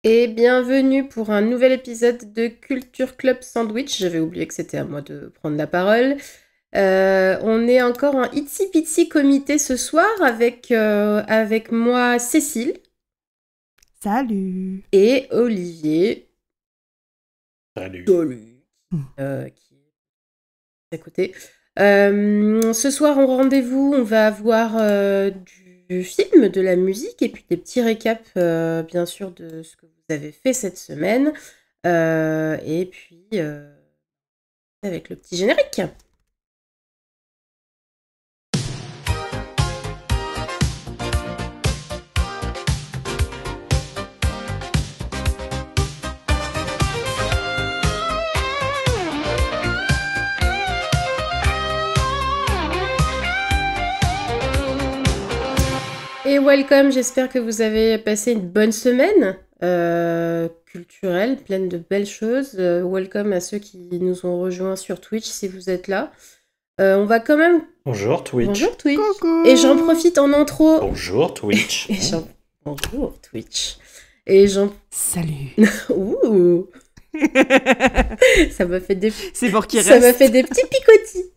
Et bienvenue pour un nouvel épisode de Culture Club Sandwich. J'avais oublié que c'était à moi de prendre la parole. On est encore en itsy bitsy comité ce soir avec moi Cécile Salut. et Olivier. Salut. Qui est à côté. Ce soir, en rendez-vous, on va avoir du film, de la musique et puis des petits récaps, bien sûr, de ce que vous avez fait cette semaine. Et puis, avec le petit générique. Et welcome, j'espère que vous avez passé une bonne semaine culturelle, pleine de belles choses. Welcome à ceux qui nous ont rejoints sur Twitch si vous êtes là. On va quand même... Bonjour Twitch. Bonjour Twitch. Coucou. Et j'en profite en intro. Bonjour Twitch. Bonjour Twitch. Et j'en... Salut. Ouh. Ça m'a fait des... C'est pour qui Ça reste. m'a fait des petits picotis.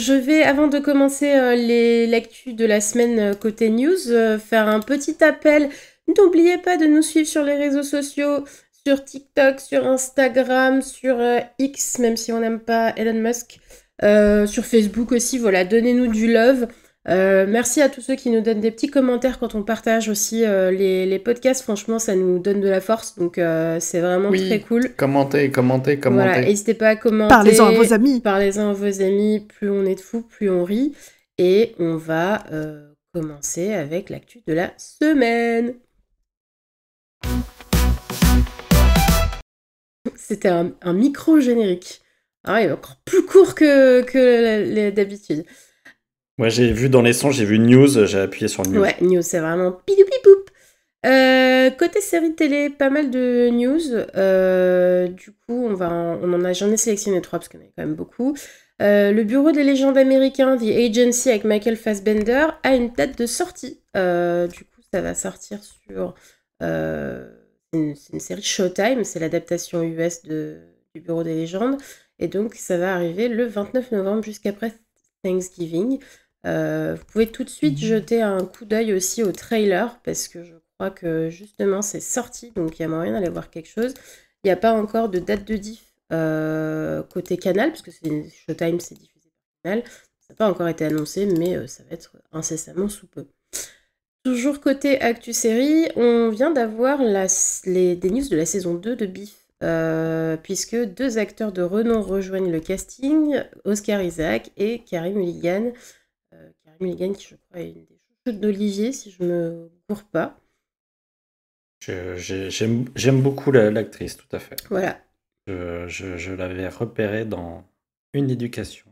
Je vais, avant de commencer les lectures de la semaine côté news, faire un petit appel. N'oubliez pas de nous suivre sur les réseaux sociaux, sur TikTok, sur Instagram, sur X, même si on n'aime pas Elon Musk, sur Facebook aussi. Voilà, donnez-nous du love. Merci à tous ceux qui nous donnent des petits commentaires quand on partage aussi les podcasts. Franchement, ça nous donne de la force, donc c'est vraiment très cool. Commentez. Voilà, n'hésitez pas à commenter. Parlez-en à vos amis. Parlez-en à vos amis. Plus on est de fous, plus on rit. Et on va commencer avec l'actu de la semaine. C'était un micro-générique. Ah, il est encore plus court que d'habitude. Moi j'ai vu dans les sons, j'ai vu news, j'ai appuyé sur news. Ouais, news, c'est vraiment pidou-pipoup. Côté série télé, pas mal de news. Du coup, j'en ai sélectionné 3 parce qu'il y en a quand même beaucoup. Le Bureau des légendes américains, The Agency avec Michael Fassbender, a une date de sortie. Du coup, ça va sortir sur... c'est une série Showtime, c'est l'adaptation US du Bureau des légendes. Et donc, ça va arriver le 29 novembre jusqu'après Thanksgiving. Vous pouvez tout de suite jeter un coup d'œil aussi au trailer parce que je crois que justement c'est sorti, donc il y a moyen d'aller voir quelque chose. Il n'y a pas encore de date de diff côté Canal, parce que Showtime c'est diffusé par Canal. Ça n'a pas encore été annoncé, mais ça va être incessamment sous peu. Toujours côté Actu Série, on vient d'avoir des news de la saison 2 de Beef, puisque 2 acteurs de renom rejoignent le casting, Oscar Isaac et Carey Mulligan. Mulligan qui je crois est une des chouchoutes d'Olivier si je me gourre pas. J'aime beaucoup l'actrice, tout à fait. Voilà. Je l'avais repérée dans Une éducation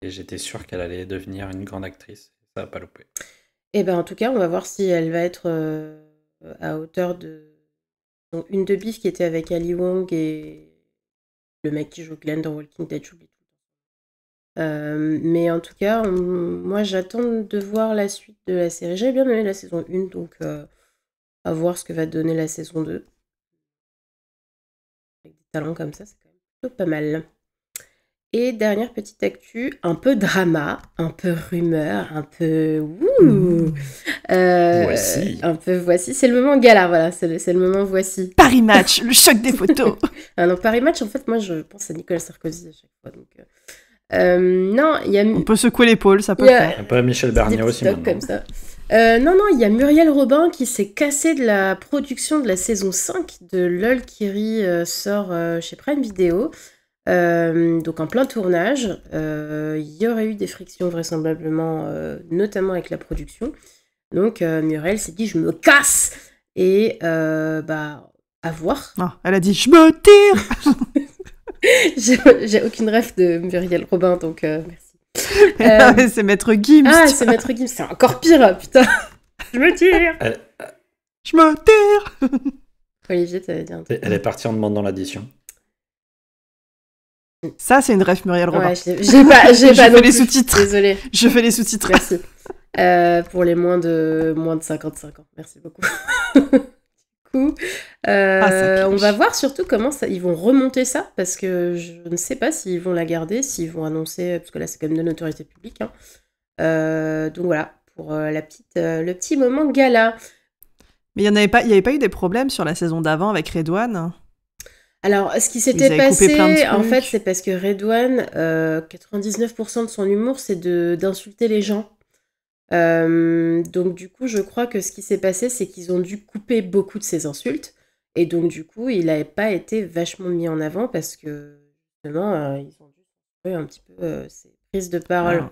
et j'étais sûr qu'elle allait devenir une grande actrice. Ça n'a pas loupé. Et ben en tout cas on va voir si elle va être à hauteur de donc, une de Beef qui était avec Ali Wong et le mec qui joue Glenn dans Walking Dead, j'oublie tout. Mais en tout cas, moi j'attends de voir la suite de la série. J'avais bien aimé la saison 1, donc à voir ce que va donner la saison 2. Avec des talents comme ça, c'est quand même plutôt pas mal. Et dernière petite actu, un peu drama, un peu rumeur, un peu Voici. Un peu voici. C'est le moment gala, voilà, c'est le moment voici. Paris Match, le choc des photos. Ah non, Paris Match, en fait, moi je pense à Nicolas Sarkozy à chaque fois. Donc, non, il y a... On peut secouer l'épaule, ça peut faire. Un peu Michel Bernier aussi maintenant. Comme ça. Non, il y a Muriel Robin qui s'est cassée de la production de la saison 5 de LOL Kiri sort chez Prime Video. Donc en plein tournage. Il y aurait eu des frictions vraisemblablement, notamment avec la production. Donc Muriel s'est dit je me casse et à voir. Non, elle a dit je me tire. J'ai aucune ref de Muriel Robin donc merci. C'est Maître Gims. Ah, c'est Maître Gims, c'est encore pire, putain. Je me tire. Je me tire. Olivier, t'avais dit un truc. Elle est partie en demandant l'addition. Ça, c'est une ref Muriel Robin. Ouais, j'ai pas Je non fais les plus. sous-titres. Désolée. Je fais les sous-titres. Merci. Pour les moins de 55 ans. Merci beaucoup. Du coup, ça on va clash. voir surtout comment ils vont remonter ça, parce que je ne sais pas s'ils vont la garder, s'ils vont annoncer, parce que là c'est quand même de notoriété publique. Hein. Donc voilà, pour le petit moment gala. Mais il n'y avait pas eu des problèmes sur la saison d'avant avec Redouane? Alors, ce qui Ils s'était avaient coupé plein de passé, en fait, trucs. c'est parce que Redouane, 99% de son humour, c'est d'insulter les gens. Donc du coup, je crois que ce qui s'est passé, c'est qu'ils ont dû couper beaucoup de ses insultes. Et donc du coup, il n'avait pas été vachement mis en avant parce que justement, ils ont dû couper un petit peu ses prises de parole. Alors,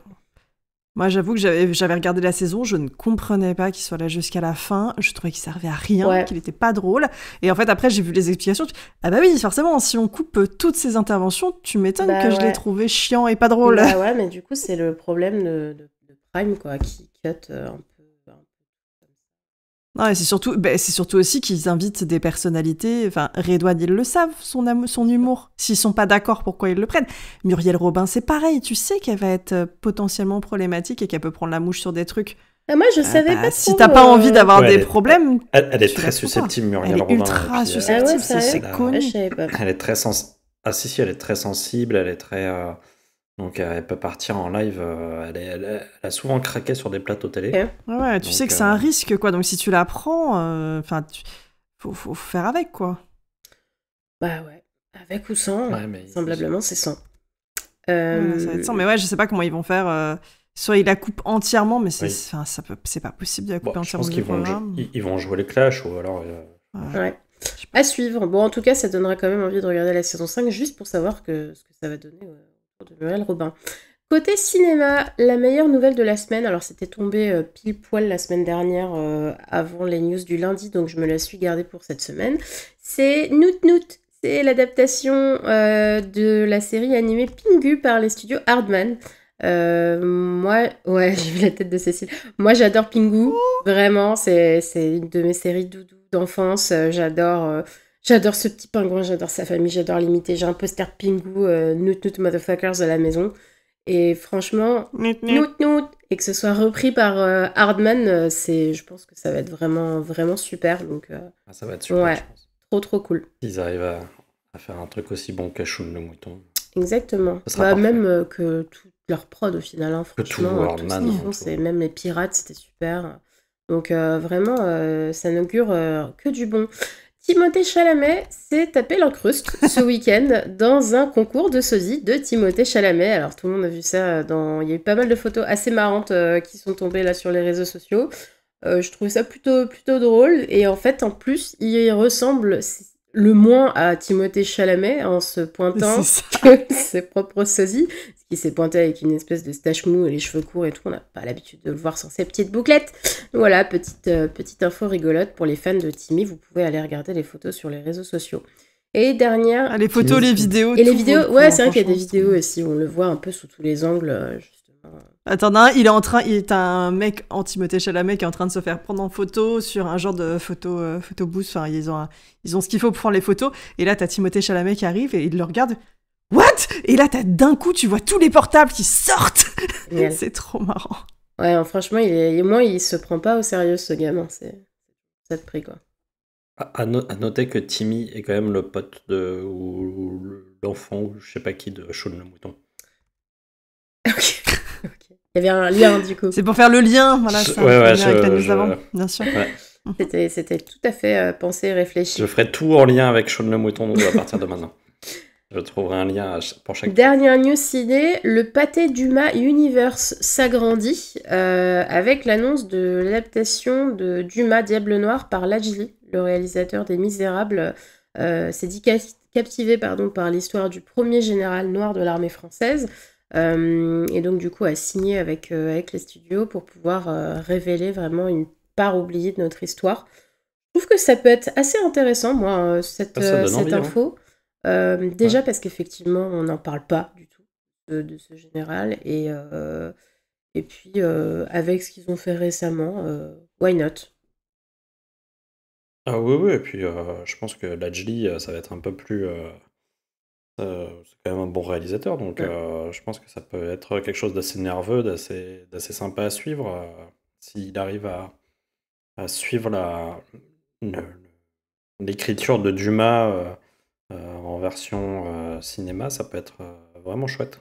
moi, j'avoue que j'avais regardé la saison, je ne comprenais pas qu'il soit là jusqu'à la fin. Je trouvais qu'il servait à rien, Ouais. qu'il n'était pas drôle. Et en fait, après, j'ai vu les explications. Ah bah oui, forcément, si on coupe toutes ces interventions, tu m'étonnes Bah que je l'ai ouais. trouvé chiant et pas drôle. Bah ouais, mais du coup, c'est le problème de Prime, quoi, qui cut un peu. Non, et c'est surtout aussi qu'ils invitent des personnalités. Enfin, Redouane, ils le savent, son humour. S'ils sont pas d'accord, pourquoi ils le prennent? Muriel Robin, c'est pareil. Tu sais qu'elle va être potentiellement problématique et qu'elle peut prendre la mouche sur des trucs. Ah, moi, je savais pas Si trop, t'as pas envie d'avoir Ouais, des elle est- problèmes, Elle est tu très la prends pas. susceptible, Muriel Elle est Robin. ultra et puis, susceptible, Ah ouais, c'est sérieux connu. Je savais pas. Elle est très Ah si, elle est très sensible, elle est très... Donc elle peut partir en live, elle a souvent craqué sur des plateaux télé. Ok. Ouais, tu Donc, sais que c'est un risque, quoi. Donc si tu la prends, faut faire avec, quoi. Bah ouais, avec ou sans, Ouais, mais semblablement, c'est sans. Ouais, ça va être ça. Mais ouais, je sais pas comment ils vont faire. Soit ils la coupent entièrement, mais Oui. c'est pas possible de la couper Bon, je entièrement pense du qu'ils vont, programme. ils vont jouer les clashs ou alors... Ouais. À suivre. Bon, en tout cas, ça donnera quand même envie de regarder la saison 5 juste pour savoir ce que ça va donner autour de Muriel Robin. Côté cinéma, la meilleure nouvelle de la semaine, alors c'était tombé pile poil la semaine dernière avant les news du lundi, donc je me la suis gardée pour cette semaine. C'est Noot Noot. C'est l'adaptation de la série animée Pingu par les studios Hardman. Moi, ouais, j'ai vu la tête de Cécile. Moi, j'adore Pingu. Vraiment, c'est une de mes séries doudou d'enfance. J'adore ce petit pingouin, j'adore sa famille, j'adore l'imiter. J'ai un poster Pingu, Noot Noot Motherfuckers à la maison. Et franchement, Noot Noot, et que ce soit repris par Hardman, je pense que ça va être vraiment, vraiment super. Donc, ça va être super, ouais, je pense. trop cool. S'ils arrivent à faire un truc aussi bon qu'Ashun le mouton. Exactement. Ça sera parfait. Même que toute leur prod au final, hein, Que tout, franchement, tout ce Hardman, qu'ils font, tout. c'est même les pirates, c'était super. Donc vraiment, ça n'augure que du bon. Timothée Chalamet s'est tapé l'incruste ce week-end dans un concours de sosie de Timothée Chalamet. Alors tout le monde a vu ça, il y a eu pas mal de photos assez marrantes qui sont tombées là sur les réseaux sociaux. Je trouvais ça plutôt drôle, et en fait, en plus, il ressemble le moins à Timothée Chalamet en se pointant que ses propres sosies, parce qu'il s'est pointé avec une espèce de stache mou et les cheveux courts et tout. On n'a pas l'habitude de le voir sans ses petites bouclettes. Voilà, petite info rigolote pour les fans de Timmy. Vous pouvez aller regarder les photos sur les réseaux sociaux. Et dernière... Les photos, les vidéos. Et les vidéos, ouais, c'est vrai qu'il y a des vidéos aussi où on le voit un peu sous tous les angles, justement. Attends, il est un mec anti-Timothée Chalamet qui est en train de se faire prendre en photo sur un genre de photo booth. Enfin, ils ont ce qu'il faut pour prendre les photos. Et là, t'as Timothée Chalamet qui arrive et il le regarde. What? Et là, d'un coup, tu vois tous les portables qui sortent. C'est trop marrant. Ouais, franchement, il se prend pas au sérieux, ce gamin. C'est ça de prix, quoi. À noter que Timmy est quand même le pote ou l'enfant, ou je sais pas qui, de Shaun le mouton. Ok. Il y avait un lien, du coup. C'est pour faire le lien, voilà, ça. Ouais, avec la news avant, bien sûr. Ouais. C'était tout à fait pensé et réfléchi. Je ferai tout en lien avec Shaun le mouton à partir de maintenant. Je trouverai un lien pour chaque... Dernière news ciné, le Pâté Dumas Universe s'agrandit avec l'annonce de l'adaptation de Dumas Diable Noir par Lajli, le réalisateur des Misérables. S'est dit captivé par l'histoire du premier général noir de l'armée française. Et donc du coup a signé avec les studios pour pouvoir révéler vraiment une part oubliée de notre histoire. Je trouve que ça peut être assez intéressant, moi, cette info. Déjà parce qu'effectivement on n'en parle pas du tout de ce général, et puis avec ce qu'ils ont fait récemment, why not? Ah oui, et puis je pense que Lajli, ça va être un peu plus C'est quand même un bon réalisateur, donc Ouais. je pense que ça peut être quelque chose d'assez nerveux, d'assez sympa à suivre, s'il arrive à suivre le- l'écriture de Dumas en version cinéma, ça peut être vraiment chouette.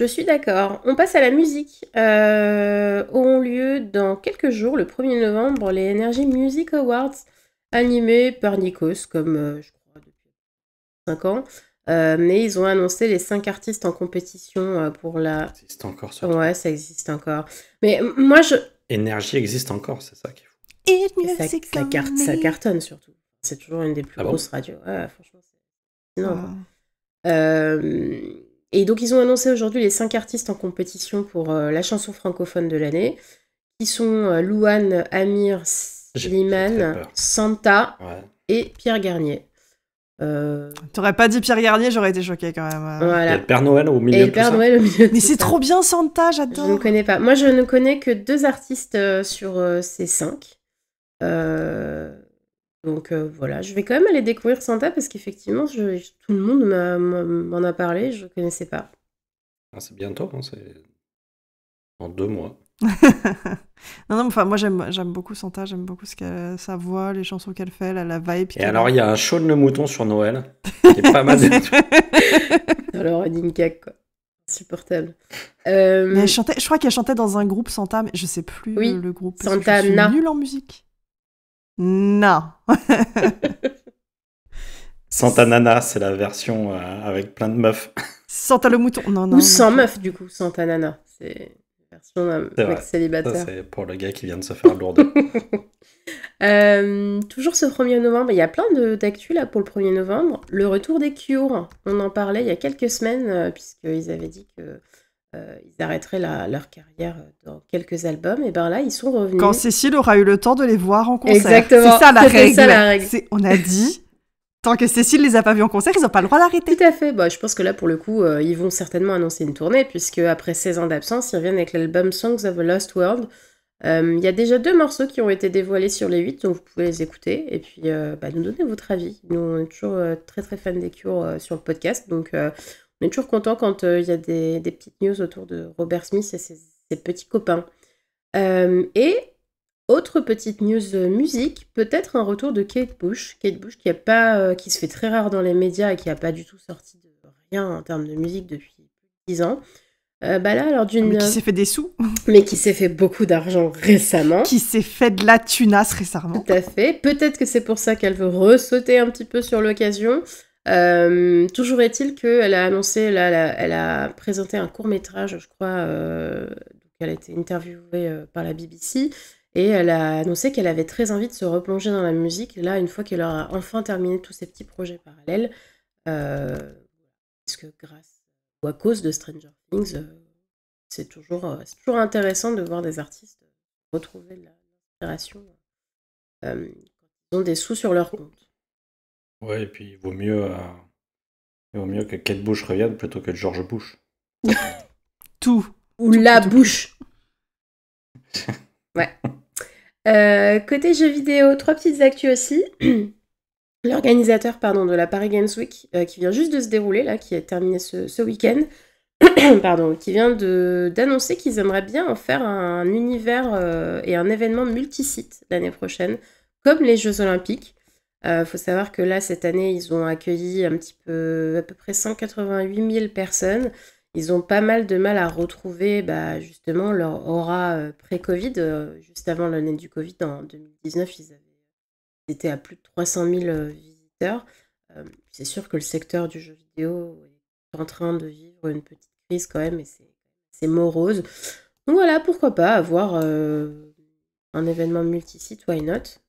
Je suis d'accord. On passe à la musique. Auront lieu dans quelques jours, le 1er novembre, les Energy Music Awards, animés par Nikos, comme je crois depuis 5 ans. Mais ils ont annoncé les 5 artistes en compétition pour Ça la... existe encore ce Ouais, truc. ça existe encore. Mais moi, Énergie existe encore, c'est ça qui est fou. It ça, music ça only. cartonne surtout. C'est toujours une des plus Ah bon? grosses radios. Ouais, franchement, c'est énorme, quoi. Ah. Et donc, ils ont annoncé aujourd'hui les 5 artistes en compétition pour la chanson francophone de l'année, qui sont Louane, Amir, J'ai très Slimane, peur. Santa Ouais. et Pierre Garnier. T'aurais pas dit Pierre Garnier, j'aurais été choquée quand même. Il y a Voilà. le Père Noël au Et milieu de le tout Père ça. Noël au milieu de Mais tout c'est ça. trop bien Santa, Je ne j'adore. connais pas. Moi, je ne connais que 2 artistes sur ces 5. Donc voilà, je vais quand même aller découvrir Santa parce qu'effectivement, tout le monde m'en a parlé, je ne connaissais pas. Ah, c'est bientôt, hein, c'est dans 2 mois. Non, enfin, moi j'aime beaucoup Santa, j'aime beaucoup sa voix, les chansons qu'elle fait, la vibe. Et alors, il y a un show de le mouton sur Noël, qui est pas mal. Dans le running gag, quoi. Insupportable. Mais elle chantait, je crois qu'elle chantait dans un groupe Santa, mais je sais plus Oui, le groupe. Parce que Santana. je suis nulle en musique. Non. Santa Nana, c'est la version avec plein de meufs. Santa le mouton. Non, non. Ou sans non. meuf, du coup, Santa Nana. C'est la version d'un C'est mec vrai. Ça, célibataire. c'est pour le gars qui vient de se faire lourder. Toujours ce 1er novembre, il y a plein d'actu là pour le 1er novembre. Le retour des Cure, on en parlait il y a quelques semaines, puisqu'ils avaient dit que ils arrêteraient leur carrière dans quelques albums. Et ben là, ils sont revenus. Quand Cécile aura eu le temps de les voir en concert. Exactement. C'est ça la C'était règle. ça, la règle. On a dit, tant que Cécile les a pas vus en concert, ils n'ont pas le droit d'arrêter. Tout à fait. Bah, je pense que là, pour le coup, ils vont certainement annoncer une tournée, puisque après 16 ans d'absence, ils reviennent avec l'album Songs of a Lost World. Il y a déjà 2 morceaux qui ont été dévoilés sur les 8, donc vous pouvez les écouter et puis nous donner votre avis. Nous, on est toujours très très fans des Cure sur le podcast, donc on est toujours content quand il y a des petites news autour de Robert Smith et ses petits copains. Et autre petite news musique, peut-être un retour de Kate Bush. Kate Bush qui se fait très rare dans les médias et qui n'a pas du tout sorti de rien en termes de musique depuis 10 ans. Là, alors Mais qui s'est fait des sous. Mais qui s'est fait beaucoup d'argent récemment. Qui s'est fait de la tunasse récemment. Tout à fait. Peut-être que c'est pour ça qu'elle veut ressauter un petit peu sur l'occasion. Toujours est-il qu'elle a annoncé, elle a présenté un court-métrage, je crois, donc elle a été interviewée par la BBC, et elle a annoncé qu'elle avait très envie de se replonger dans la musique, là, une fois qu'elle aura enfin terminé tous ses petits projets parallèles, parce que grâce ou à cause de Stranger Things, c'est toujours intéressant de voir des artistes retrouver de l'inspiration quand ils ont des sous sur leur compte. Ouais, et puis il vaut mieux que Kate Bush revienne plutôt que George Bush. Tout. Ou la bouche. Ouais. Côté jeux vidéo, 3 petites actus aussi. L'organisateur de la Paris Games Week, qui vient juste de se dérouler, là, qui a terminé ce week-end, qui vient d'annoncer qu'ils aimeraient bien en faire un univers et un événement multisite l'année prochaine, comme les Jeux Olympiques. Faut savoir que là, cette année, ils ont accueilli à peu près 188 000 personnes. Ils ont pas mal de mal à retrouver justement leur aura pré-Covid. Juste avant l'année du Covid, en 2019, ils étaient à plus de 300 000 visiteurs. C'est sûr que le secteur du jeu vidéo est en train de vivre une petite crise quand même, et c'est morose. Donc voilà, pourquoi pas avoir un événement multisite, why not?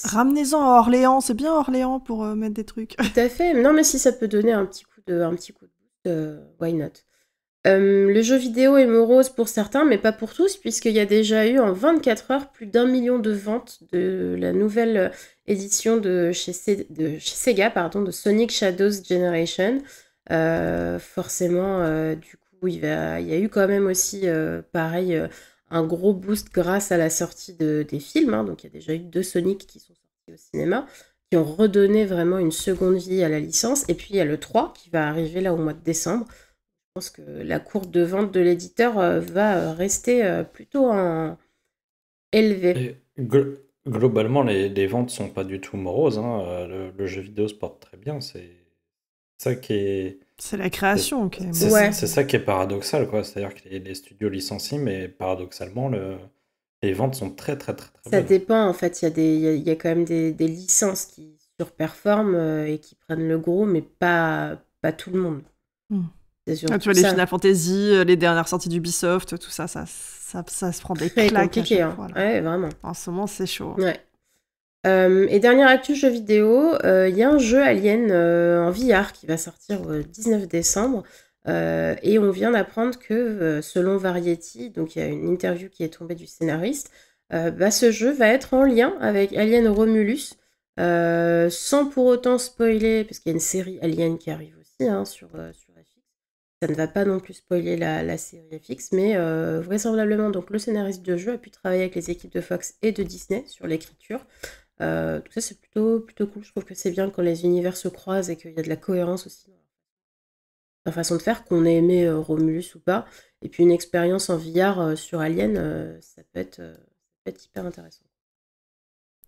Ramenez-en à Orléans, c'est bien Orléans pour mettre des trucs. Tout à fait. Non, mais si ça peut donner un petit coup de boost, why not? Le jeu vidéo est morose pour certains, mais pas pour tous, puisqu'il y a déjà eu en 24 heures plus d'1 million de ventes de la nouvelle édition de chez Sega, de Sonic Shadows Generation. Forcément, du coup, il y a eu quand même aussi, pareil, un gros boost grâce à la sortie des films. Donc, il y a déjà eu 2 Sonic qui sont sortis au cinéma, qui ont redonné vraiment une seconde vie à la licence. Et puis il y a le 3 qui va arriver là au mois de décembre. Je pense que la courbe de vente de l'éditeur va rester plutôt élevée. Et globalement, les ventes sont pas du tout moroses, hein. Le jeu vidéo se porte très bien. C'est ça qui est. C'est la création qui est Ouais. C'est ça qui est paradoxal, quoi. C'est-à-dire que les studios licencient, mais paradoxalement, les ventes sont très, très, très, très Ça bonnes. dépend, en fait. Il y a quand même des licences qui surperforment et qui prennent le gros, mais pas tout le monde. Hmm. C'est surtout Tu vois, les ça. Final Fantasy, les dernières sorties d'Ubisoft, tout ça, ça se prend des Très claques à compliqué, chaque hein. fois, là. Ouais, vraiment. En ce moment, c'est chaud. Ouais. Et dernière actu jeu vidéo, il y a un jeu Alien en VR qui va sortir le 19 décembre. Et on vient d'apprendre que, selon Variety, donc il y a une interview qui est tombée du scénariste, ce jeu va être en lien avec Alien Romulus, sans pour autant spoiler, parce qu'il y a une série Alien qui arrive aussi sur FX. Ça ne va pas non plus spoiler la série FX, mais vraisemblablement, donc, le scénariste de jeu a pu travailler avec les équipes de Fox et de Disney sur l'écriture. Tout ça, c'est plutôt cool. Je trouve que c'est bien quand les univers se croisent et qu'il y a de la cohérence aussi dans la façon de faire, qu'on ait aimé Romulus ou pas. Et puis une expérience en VR sur Alien, ça peut être hyper intéressant.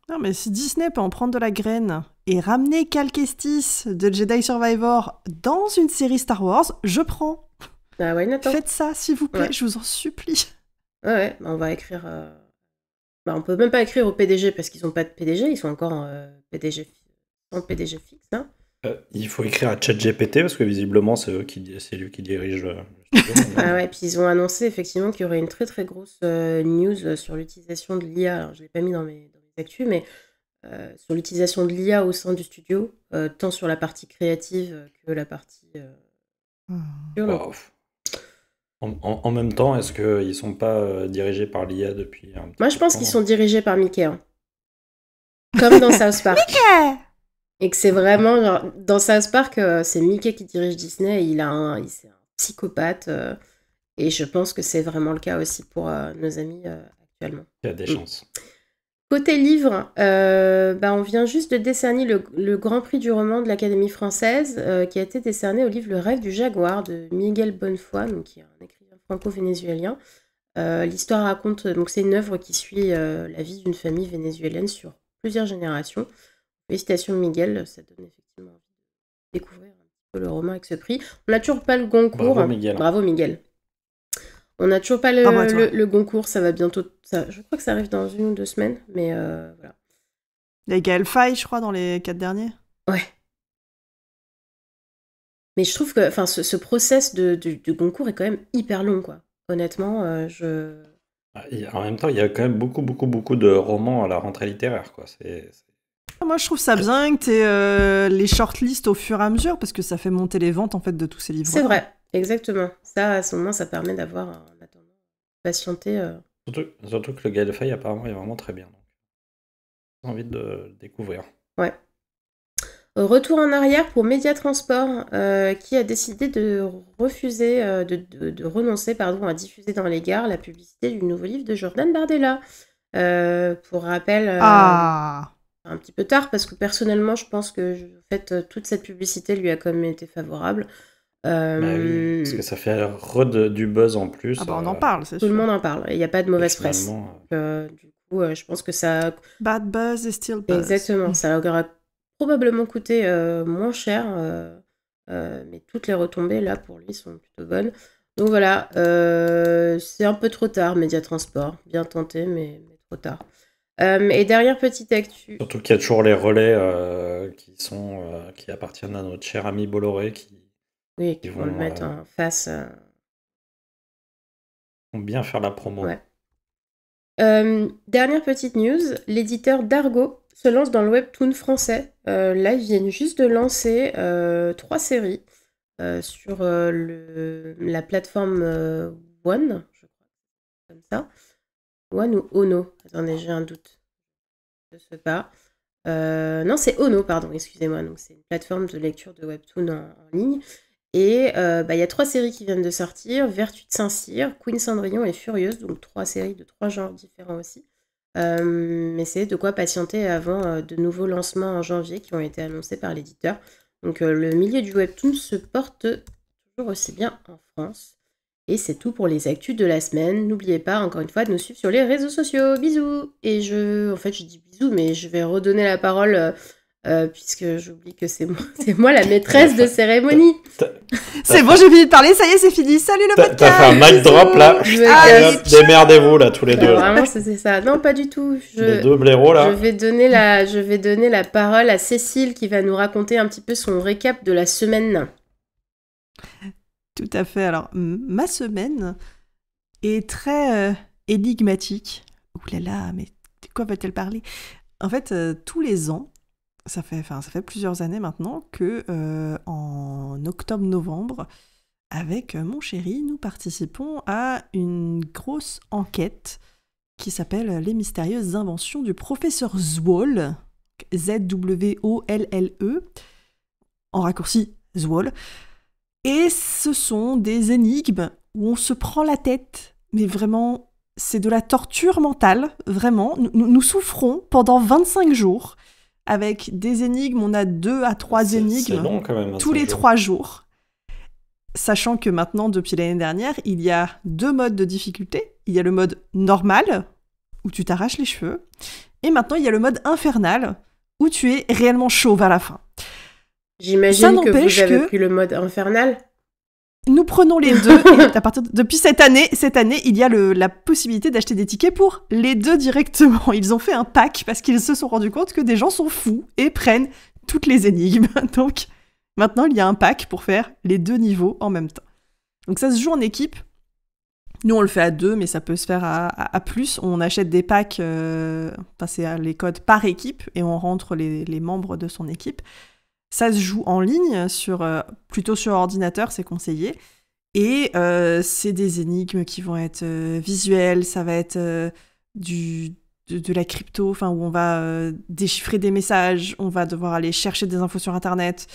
Non, mais si Disney peut en prendre de la graine et ramener Cal Kestis de Jedi Survivor dans une série Star Wars, je prends. Ah ouais, Nathan. Faites ça, s'il vous plaît, Ouais. je vous en supplie. Ouais, on va écrire. On peut même pas écrire au PDG parce qu'ils ont pas de PDG, ils sont encore en PDG fixe, hein. Il faut écrire à ChatGPT parce que visiblement, c'est lui qui dirige le studio. Ah ouais, puis ils ont annoncé effectivement qu'il y aurait une très très grosse news sur l'utilisation de l'IA. Alors, je l'ai pas mis dans mes actus, mais sur l'utilisation de l'IA au sein du studio, tant sur la partie créative que la partie. Wow. En même temps, est-ce qu'ils sont pas dirigés par l'IA depuis un petit Moi, je peu de pense temps qu'ils sont dirigés par Mickey, hein. Comme dans South Park. Mickey. Et que c'est vraiment genre, dans South Park, c'est Mickey qui dirige Disney et c'est un psychopathe. Et je pense que c'est vraiment le cas aussi pour nos amis actuellement. Il y a des chances. Côté livre, on vient juste de décerner le Grand Prix du roman de l'Académie française, qui a été décerné au livre Le Rêve du Jaguar de Miguel Bonnefoy, donc, qui est un écrivain franco-vénézuélien. L'histoire raconte, donc c'est une œuvre qui suit la vie d'une famille vénézuélienne sur plusieurs générations. Félicitations Miguel, ça donne effectivement envie de découvrir un petit peu le roman avec ce prix. On n'a toujours pas le Goncourt. Bravo Miguel. Bravo Miguel. On n'a toujours pas le Goncourt, ça va bientôt. Je crois que ça arrive dans 1 ou 2 semaines, mais voilà. Il y a Gaël Faye, je crois, dans les 4 derniers. Ouais. Mais je trouve que ce process du Goncourt est quand même hyper long, quoi. Honnêtement, En même temps, il y a quand même beaucoup, beaucoup, beaucoup de romans à la rentrée littéraire, quoi. Moi, je trouve ça bien que t'aies les shortlists au fur et à mesure, parce que ça fait monter les ventes, en fait, de tous ces livres. C'est vrai, exactement. Ça, à ce moment, ça permet d'avoir, en attendant, patienter. Surtout que le Gaël Faye, apparemment, est vraiment très bien. Donc, j'ai envie de le découvrir. Ouais. Retour en arrière pour Média Transport, qui a décidé de refuser, de renoncer à diffuser dans les gares la publicité du nouveau livre de Jordan Bardella. Pour rappel, un petit peu tard, parce que personnellement, je pense que toute cette publicité lui a quand même été favorable. Oui, parce que ça fait du buzz en plus. On en parle, c'est tout sûr. Le monde en parle, et il n'y a pas de mauvaise presse. Du coup, je pense que ça... Bad buzz is still buzz. Exactement, ça aura probablement coûté moins cher, mais toutes les retombées, là, pour lui, sont plutôt bonnes. Donc voilà, c'est un peu trop tard, Média Transport. Bien tenté, mais trop tard. Et derrière petite actu... Surtout qu'il y a toujours les relais qui appartiennent à notre cher ami Bolloré qui vont le mettre en face. Vont bien faire la promo. Ouais. Dernière petite news, l'éditeur Dargo se lance dans le webtoon français. Là, ils viennent juste de lancer 3 séries sur la plateforme One, je crois, comme ça. One ou Ono? Attendez, j'ai un doute. Je ne sais pas. Non, c'est Ono, pardon, excusez-moi. Donc, c'est une plateforme de lecture de webtoon en ligne. Et y a 3 séries qui viennent de sortir, Vertu de Saint-Cyr, Queen Cendrillon et Furieuse, donc 3 séries de 3 genres différents aussi. Mais c'est de quoi patienter avant de nouveaux lancements en janvier qui ont été annoncés par l'éditeur. Donc le milieu du webtoon se porte toujours aussi bien en France. Et c'est tout pour les actus de la semaine. N'oubliez pas, encore une fois, de nous suivre sur les réseaux sociaux. Bisous. Et je dis bisous, mais je vais redonner la parole puisque j'oublie que c'est moi la maîtresse de cérémonie. C'est bon, j'ai fini de parler, ça y est, c'est fini. Salut le podcast. T'as fait un mic drop là. Allez, démerdez-vous là tous les deux. Vraiment, c'est ça. Non, pas du tout. Les deux blaireaux là. Je vais donner la parole à Cécile qui va nous raconter un petit peu son récap de la semaine. Tout à fait. Alors, ma semaine est très énigmatique. Ouh là là, mais de quoi va-t-elle parler ? En fait, tous les ans, ça fait plusieurs années maintenant que en octobre-novembre, avec mon chéri, nous participons à une grosse enquête qui s'appelle Les mystérieuses inventions du professeur Zwolle, Z-W-O-L-L-E, en raccourci Zwolle. Et ce sont des énigmes où on se prend la tête, mais vraiment, c'est de la torture mentale, vraiment. Nous souffrons pendant 25 jours avec des énigmes, on a 2 à 3 énigmes long, quand même, tous les 3 jours. Sachant que maintenant, depuis l'année dernière, il y a 2 modes de difficulté. Il y a le mode normal, où tu t'arraches les cheveux, et maintenant il y a le mode infernal, où tu es réellement chauve à la fin. J'imagine que vous avez pris le mode infernal. Nous prenons les deux. Et depuis cette année, il y a la possibilité d'acheter des tickets pour les deux directement. Ils ont fait un pack parce qu'ils se sont rendus compte que des gens sont fous et prennent toutes les énigmes. Donc maintenant, il y a un pack pour faire les 2 niveaux en même temps. Donc ça se joue en équipe. Nous, on le fait à 2, mais ça peut se faire à plus. On achète des packs, c'est les codes par équipe, et on rentre les membres de son équipe. Ça se joue en ligne, plutôt sur ordinateur, c'est conseillé. Et c'est des énigmes qui vont être visuelles, ça va être de la crypto, où on va déchiffrer des messages, on va devoir aller chercher des infos sur Internet.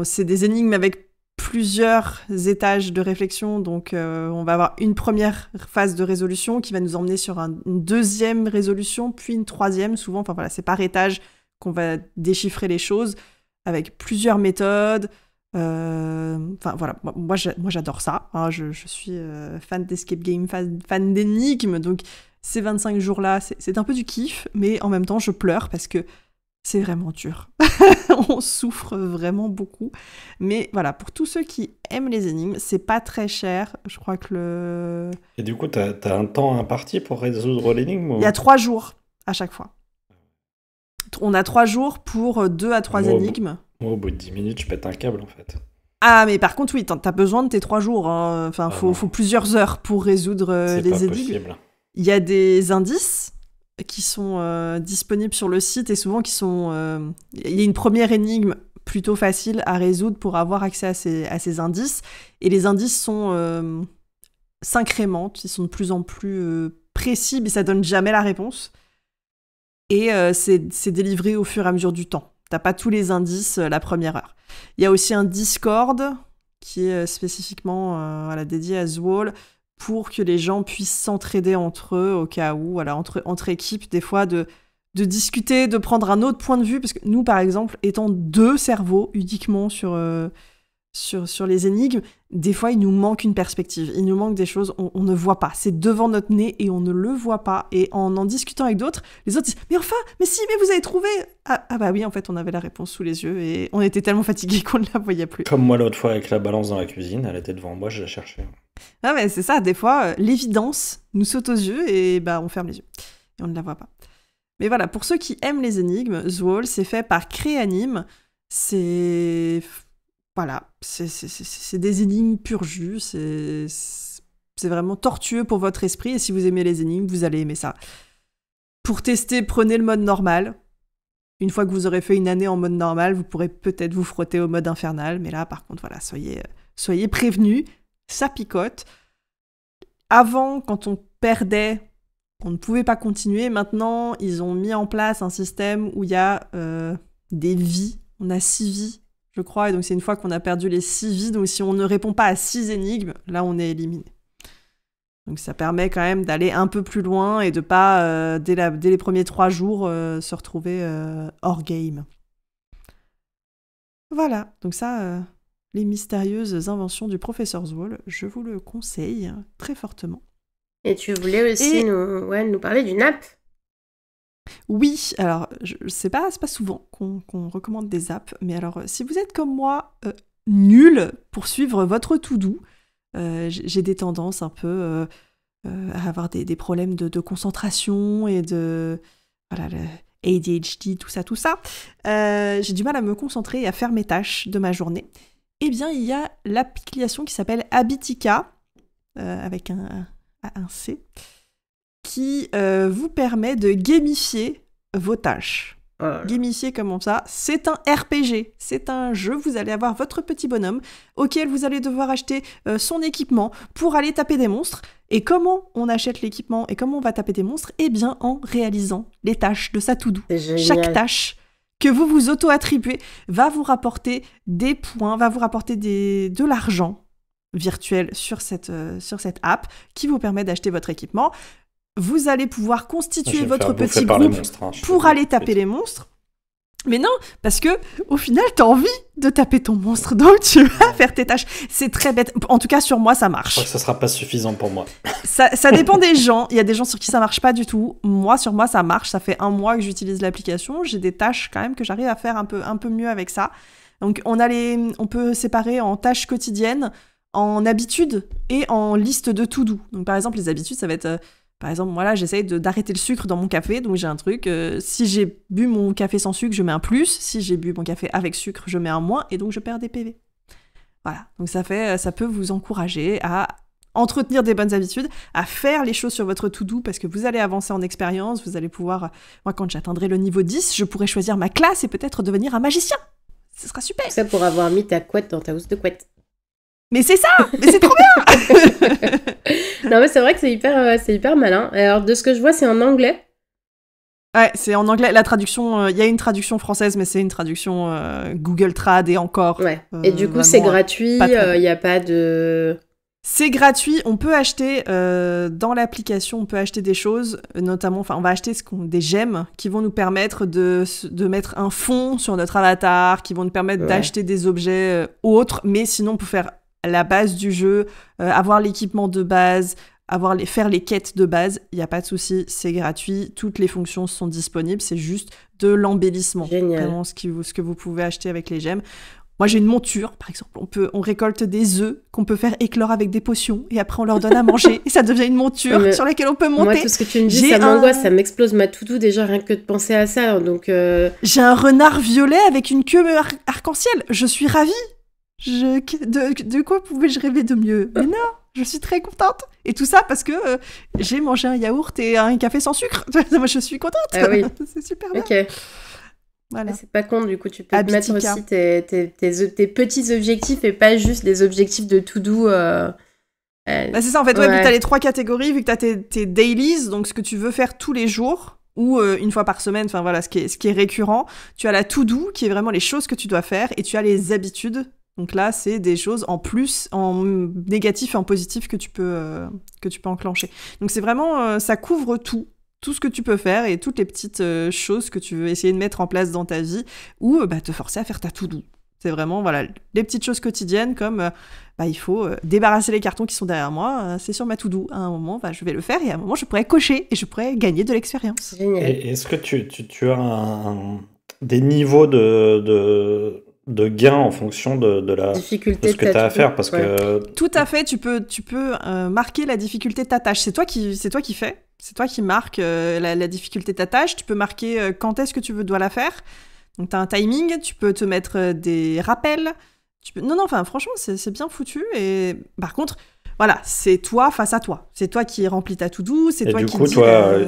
C'est des énigmes avec plusieurs étages de réflexion, donc on va avoir une première phase de résolution qui va nous emmener sur une deuxième résolution, puis une troisième, souvent, c'est par étage qu'on va déchiffrer les choses, avec plusieurs méthodes. Moi j'adore ça, hein. Je suis fan d'escape game, fan d'énigmes, donc ces 25 jours-là, c'est un peu du kiff, mais en même temps je pleure parce que c'est vraiment dur. On souffre vraiment beaucoup. Mais voilà, pour tous ceux qui aiment les énigmes, c'est pas très cher. Je crois que Et du coup, t'as un temps imparti pour résoudre l'énigme ou... Il y a 3 jours à chaque fois. On a 3 jours pour 2 à 3 énigmes. Moi, au bout de 10 minutes, je pète un câble, en fait. Ah, mais par contre, oui, t'as besoin de tes 3 jours. Hein. Faut plusieurs heures pour résoudre les énigmes. Possible. Il y a des indices qui sont disponibles sur le site et souvent qui sont... Il y a une première énigme plutôt facile à résoudre pour avoir accès à ces indices. Et les indices s'incrémentent, ils sont de plus en plus précis, mais ça donne jamais la réponse. Et c'est délivré au fur et à mesure du temps. T'as pas tous les indices la première heure. Il y a aussi un Discord qui est spécifiquement dédié à Zwolle pour que les gens puissent s'entraider entre eux au cas où, entre équipes, des fois de discuter, de prendre un autre point de vue. Parce que nous, par exemple, étant 2 cerveaux uniquement sur les énigmes, des fois, il nous manque une perspective. Il nous manque des choses, on ne voit pas. C'est devant notre nez et on ne le voit pas. Et en discutant avec d'autres, les autres disent « Mais vous avez trouvé !» Ah bah oui, en fait, on avait la réponse sous les yeux et on était tellement fatigués qu'on ne la voyait plus. Comme moi l'autre fois avec la balance dans la cuisine, elle était devant moi, je la cherchais. Ah mais c'est ça, des fois, l'évidence nous saute aux yeux et on ferme les yeux. Et on ne la voit pas. Mais voilà, pour ceux qui aiment les énigmes, Zwolle, c'est fait par Créanime. C'est des énigmes pur jus, c'est vraiment tortueux pour votre esprit, et si vous aimez les énigmes, vous allez aimer ça. Pour tester, prenez le mode normal. Une fois que vous aurez fait une année en mode normal, vous pourrez peut-être vous frotter au mode infernal, mais là, par contre, voilà, soyez prévenus, ça picote. Avant, quand on perdait, on ne pouvait pas continuer. Maintenant, ils ont mis en place un système où il y a des vies. On a 6 vies, je crois, et donc c'est une fois qu'on a perdu les 6 vies, donc si on ne répond pas à 6 énigmes, là on est éliminé. Donc ça permet quand même d'aller un peu plus loin et de pas, dès les premiers 3 jours, se retrouver hors game. Voilà, donc ça, les mystérieuses inventions du professeur Zwall, je vous le conseille très fortement. Et tu voulais aussi nous parler d'une app. Oui, alors c'est pas souvent qu'on recommande des apps, mais alors si vous êtes comme moi nul pour suivre votre to-do, j'ai des tendances un peu à avoir des problèmes de concentration et de voilà, le ADHD, tout ça. J'ai du mal à me concentrer et à faire mes tâches de ma journée. Eh bien, il y a l'application qui s'appelle Habitica, avec un C, qui vous permet de gamifier vos tâches. Gamifier comment ça ? C'est un RPG, c'est un jeu, vous allez avoir votre petit bonhomme auquel vous allez devoir acheter son équipement pour aller taper des monstres. Et comment on achète l'équipement et comment on va taper des monstres ? Eh bien en réalisant les tâches de sa to-do. Chaque tâche que vous vous auto-attribuez va vous rapporter des points, va vous rapporter de l'argent virtuel sur cette app qui vous permet d'acheter votre équipement. Vous allez pouvoir constituer votre petit groupe pour aller taper les monstres. Mais non, parce que au final, t'as envie de taper ton monstre, donc tu vas faire tes tâches. C'est très bête. En tout cas, sur moi, ça marche. Je crois que ça sera pas suffisant pour moi. Ça dépend des gens. Il y a des gens sur qui ça marche pas du tout. Moi, sur moi, ça marche. Ça fait 1 mois que j'utilise l'application. J'ai des tâches quand même que j'arrive à faire un peu mieux avec ça. Donc, on peut séparer en tâches quotidiennes, en habitudes et en liste de to-do. Donc, par exemple, les habitudes, ça va être... Par exemple, moi là, j'essaye d'arrêter le sucre dans mon café, donc j'ai un truc, si j'ai bu mon café sans sucre, je mets un plus, si j'ai bu mon café avec sucre, je mets un moins, et donc je perds des PV. Voilà, donc ça peut vous encourager à entretenir des bonnes habitudes, à faire les choses sur votre to-do, parce que vous allez avancer en expérience, vous allez pouvoir... Moi, quand j'atteindrai le niveau 10, je pourrai choisir ma classe et peut-être devenir un magicien. Ce sera super. Ça pour avoir mis ta couette dans ta housse de couette. Mais c'est ça, mais c'est trop bien. Non mais c'est vrai que c'est hyper malin. Alors de ce que je vois, c'est en anglais. Ouais, c'est en anglais. La traduction, il y a une traduction française, mais c'est une traduction Google Trad et encore. Ouais. Et du coup, c'est gratuit. Il n'y a pas de... C'est gratuit. On peut acheter dans l'application, on peut acheter des choses, notamment, enfin, on va acheter des gemmes qui vont nous permettre de mettre un fond sur notre avatar, qui vont nous permettre d'acheter des objets autres. Mais sinon, on peut faire la base du jeu, avoir l'équipement de base, faire les quêtes de base, il n'y a pas de souci, c'est gratuit, toutes les fonctions sont disponibles, c'est juste de l'embellissement. Génial. Vraiment ce que vous pouvez acheter avec les gemmes. Moi j'ai une monture, par exemple, on récolte des œufs qu'on peut faire éclore avec des potions, et après on leur donne à manger, et ça devient une monture sur laquelle on peut monter. Moi tout ce que tu me dis, ça m'angoisse, ça m'explose ma to-do déjà rien que de penser à ça, donc... J'ai un renard violet avec une queue arc-en-ciel, je suis ravie. De quoi pouvais-je rêver de mieux ? Mais non, je suis très contente. Et tout ça parce que j'ai mangé un yaourt et un café sans sucre. Moi, je suis contente. Ah oui. C'est super bien. Ok. Voilà. C'est pas con, du coup, tu peux mettre aussi tes petits objectifs et pas juste des objectifs de to-do. Bah, c'est ça, en fait, vu que t'as les 3 catégories, vu que t'as tes dailies, donc ce que tu veux faire tous les jours, ou une fois par semaine, enfin voilà, ce qui est récurrent. Tu as la to-do, qui est vraiment les choses que tu dois faire, et tu as les habitudes. Donc là, c'est des choses en plus, en négatif et en positif que tu peux enclencher. Donc c'est vraiment, ça couvre tout ce que tu peux faire et toutes les petites choses que tu veux essayer de mettre en place dans ta vie ou te forcer à faire ta to-do. C'est vraiment, voilà, les petites choses quotidiennes comme il faut débarrasser les cartons qui sont derrière moi, c'est sur ma to-do. À un moment, je vais le faire et à un moment, je pourrais cocher et je pourrais gagner de l'expérience. Génial. Et est-ce que tu as des niveaux de gains en fonction de la difficulté de ce que tu as à faire parce que tout à fait, tu peux marquer la difficulté de ta tâche. C'est toi qui fais, c'est toi qui marques la difficulté de ta tâche. Tu peux marquer quand est-ce que tu dois la faire. Donc tu as un timing, tu peux te mettre des rappels. Franchement, c'est bien foutu. Et par contre, voilà, c'est toi face à toi. C'est toi qui remplis ta to-do, c'est toi qui... Et du coup, toi,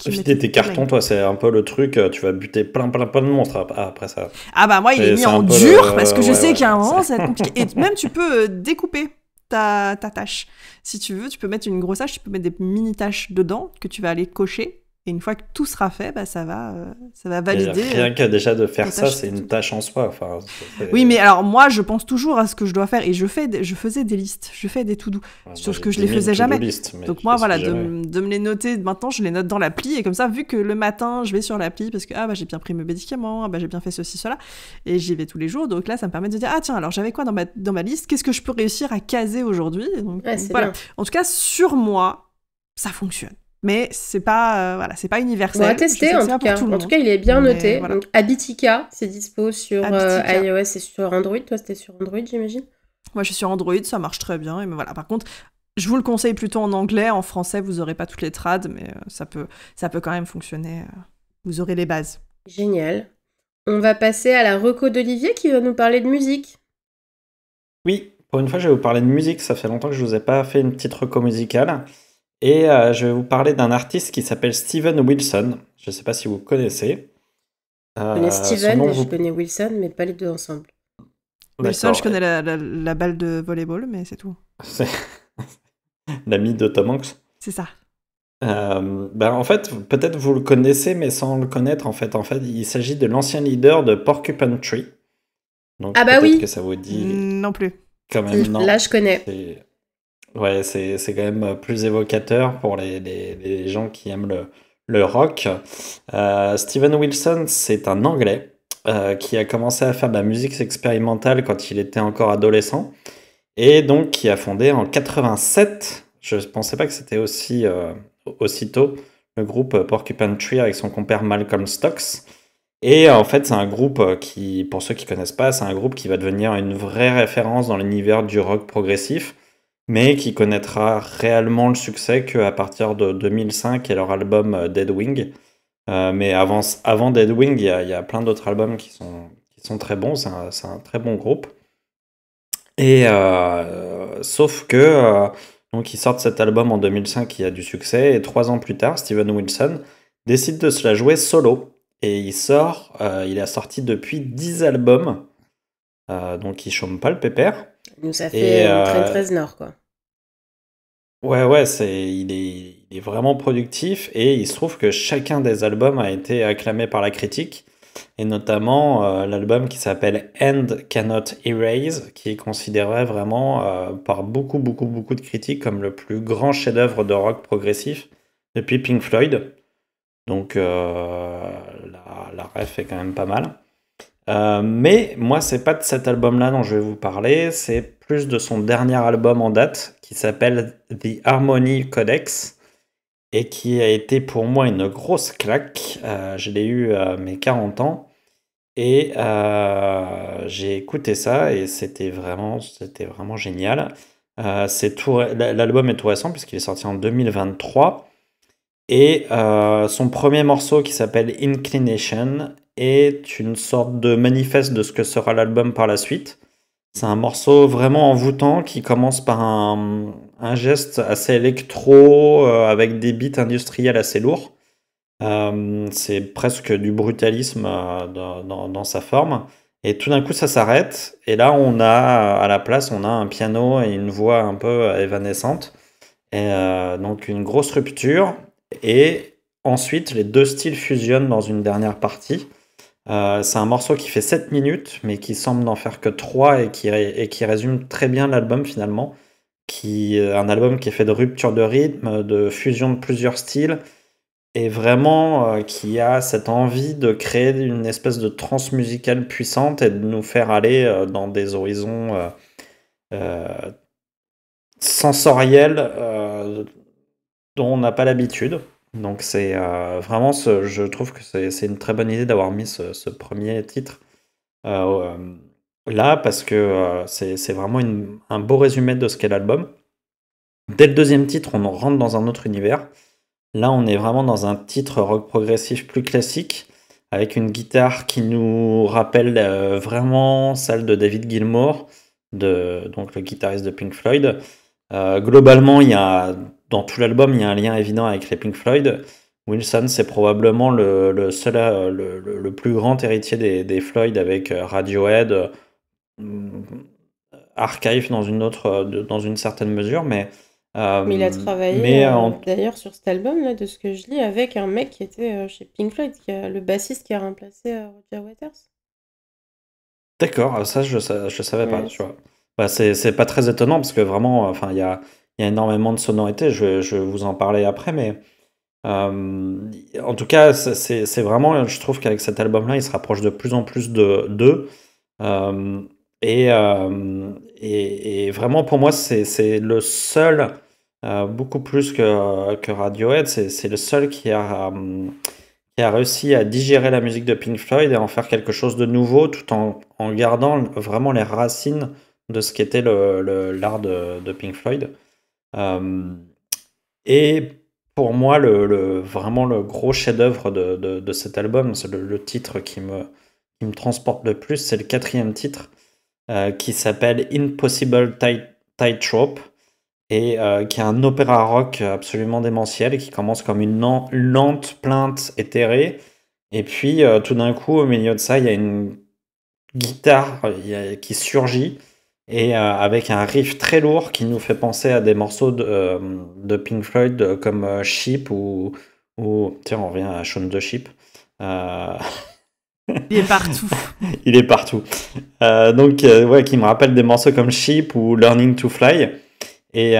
vider tes cartons, toi, c'est un peu le truc, tu vas buter plein de monstres après ça. Ah bah moi, il est mis en dur, parce que je sais qu'il y a un moment, ça va être compliqué. Et même, tu peux découper ta tâche. Si tu veux, tu peux mettre une grosse tâche, tu peux mettre des mini-tâches dedans que tu vas aller cocher. Et une fois que tout sera fait, bah, ça va Et valider rien que déjà de faire ta ça, tâche. c'est une tâche en soi. Enfin, Oui, mais alors moi, je pense toujours à ce que je dois faire et je faisais des listes, je fais des to-do, moi, sauf j'ai que je 10 les 000 faisais to-do jamais. list, mais Donc je moi, les voilà, suis jamais. de me les noter, maintenant, je les note dans l'appli et comme ça, vu que le matin, je vais sur l'appli parce que bah, j'ai bien pris mes médicaments, bah, j'ai bien fait ceci, cela, et j'y vais tous les jours. Donc là, ça me permet de dire, ah tiens, alors j'avais quoi dans ma liste, qu'est-ce que je peux réussir à caser aujourd'hui. Et donc Ouais, c'est voilà. bien. En tout cas, sur moi, ça fonctionne. Mais c'est pas, voilà, c'est pas Bon, à universel. Je tester sais que en c'est tout pas pour cas. tout le En tout monde. cas, il est bien Mais noté. voilà. Donc, Habitica, c'est dispo sur Habitica. iOS et sur Android. Toi, c'était sur Android, j'imagine? Moi, je suis sur Android, ça marche très bien. Et mais voilà. Par contre, je vous le conseille plutôt en anglais. En français, vous aurez pas toutes les trades, mais ça peut quand même fonctionner. Vous aurez les bases. Génial. On va passer à la reco d'Olivier qui va nous parler de musique. Oui, pour une fois, je vais vous parler de musique. Ça fait longtemps que je vous ai pas fait une petite reco musicale. Et je vais vous parler d'un artiste qui s'appelle Steven Wilson. Je ne sais pas si vous connaissez. Je connais Son Steven nom et je vous... connais Wilson, mais pas les deux ensemble. Wilson, je D'accord. connais la balle de volleyball, mais c'est tout. C'est l'ami de Tom Hanks. C'est ça. En fait, peut-être vous le connaissez, mais sans le connaître, en fait, il s'agit de l'ancien leader de Porcupine Tree. Donc Ah bah peut-être que oui, ça vous dit Non plus. quand même là non. je connais. Ouais, c'est quand même plus évocateur pour les gens qui aiment le rock. Steven Wilson, c'est un Anglais qui a commencé à faire de la musique expérimentale quand il était encore adolescent et donc qui a fondé en 87, je ne pensais pas que c'était aussitôt, le groupe Porcupine Tree avec son compère Malcolm Stokes. Et en fait, c'est un groupe qui, pour ceux qui connaissent pas, c'est un groupe qui va devenir une vraie référence dans l'univers du rock progressif, mais qui connaîtra réellement le succès qu'à partir de 2005 et leur album Dead Wing. Mais avant Dead Wing, il y a plein d'autres albums qui sont très bons, c'est un très bon groupe. Et sauf que donc ils sortent cet album en 2005 qui a du succès, et 3 ans plus tard, Steven Wilson décide de se la jouer solo. Et il a sorti depuis 10 albums, donc il chôme pas le pépère. Donc ça Et fait une traîne 13 Nord, quoi. ouais, il est vraiment productif, et il se trouve que chacun des albums a été acclamé par la critique, et notamment l'album qui s'appelle End Cannot Erase, qui est considéré vraiment par beaucoup de critiques comme le plus grand chef-d'œuvre de rock progressif depuis Pink Floyd. Donc la ref est quand même pas mal. Mais moi, c'est pas de cet album-là dont je vais vous parler, c'est plus de son dernier album en date qui s'appelle The Harmony Codex et qui a été pour moi une grosse claque. Je l'ai eu à mes 40 ans et j'ai écouté ça et c'était vraiment génial. L'album est tout récent puisqu'il est sorti en 2023. Et son premier morceau qui s'appelle Inclination est une sorte de manifeste de ce que sera l'album par la suite. C'est un morceau vraiment envoûtant qui commence par un geste assez électro avec des beats industriels assez lourds. C'est presque du brutalisme dans sa forme. Et tout d'un coup ça s'arrête et là à la place on a un piano et une voix un peu évanescente. Et donc une grosse rupture. Et ensuite, les deux styles fusionnent dans une dernière partie. C'est un morceau qui fait 7 minutes, mais qui semble n'en faire que 3 et qui résume très bien l'album finalement. Un album qui est fait de rupture de rythme, de fusion de plusieurs styles, et vraiment qui a cette envie de créer une espèce de transe musicale puissante et de nous faire aller dans des horizons sensoriels dont on n'a pas l'habitude. Donc c'est vraiment, je trouve que c'est une très bonne idée d'avoir mis ce premier titre là, parce que c'est vraiment un beau résumé de ce qu'est l'album. Dès le deuxième titre, on rentre dans un autre univers. Là, on est vraiment dans un titre rock progressif plus classique, avec une guitare qui nous rappelle vraiment celle de David Gilmour, donc le guitariste de Pink Floyd. Globalement, dans tout l'album, il y a un lien évident avec les Pink Floyd. Wilson, c'est probablement le seul, le plus grand héritier des Floyd avec Radiohead, Archive dans une certaine mesure, mais Mais il a travaillé Mais d'ailleurs sur cet album, là, de ce que je lis, avec un mec qui était chez Pink Floyd, le bassiste qui a remplacé Roger Waters. d'accord, ça je savais pas, Ouais, tu vois. Bah, c'est pas très étonnant parce que vraiment, enfin, il y a énormément de sonorités. Je vais vous en parler après, mais en tout cas, c'est vraiment, je trouve qu'avec cet album-là, il se rapproche de plus en plus de d'eux. Euh, et vraiment, pour moi, c'est le seul, beaucoup plus que Radiohead, c'est le seul qui a réussi à digérer la musique de Pink Floyd et en faire quelque chose de nouveau tout en gardant vraiment les racines de ce qu'était l'art de Pink Floyd. Euh, et pour moi, vraiment le gros chef-d'œuvre de cet album, c'est le titre qui me transporte le plus, c'est le quatrième titre qui s'appelle Impossible Tightrope et qui est un opéra rock absolument démentiel qui commence comme une lente plainte éthérée. Et puis tout d'un coup, au milieu de ça, il y a une guitare qui surgit et avec un riff très lourd qui nous fait penser à des morceaux de Pink Floyd comme Sheep ou tiens, on revient à Shaun the Sheep. Euh, Il est partout. il est partout. Donc, ouais, qui me rappelle des morceaux comme Sheep ou Learning to Fly. Et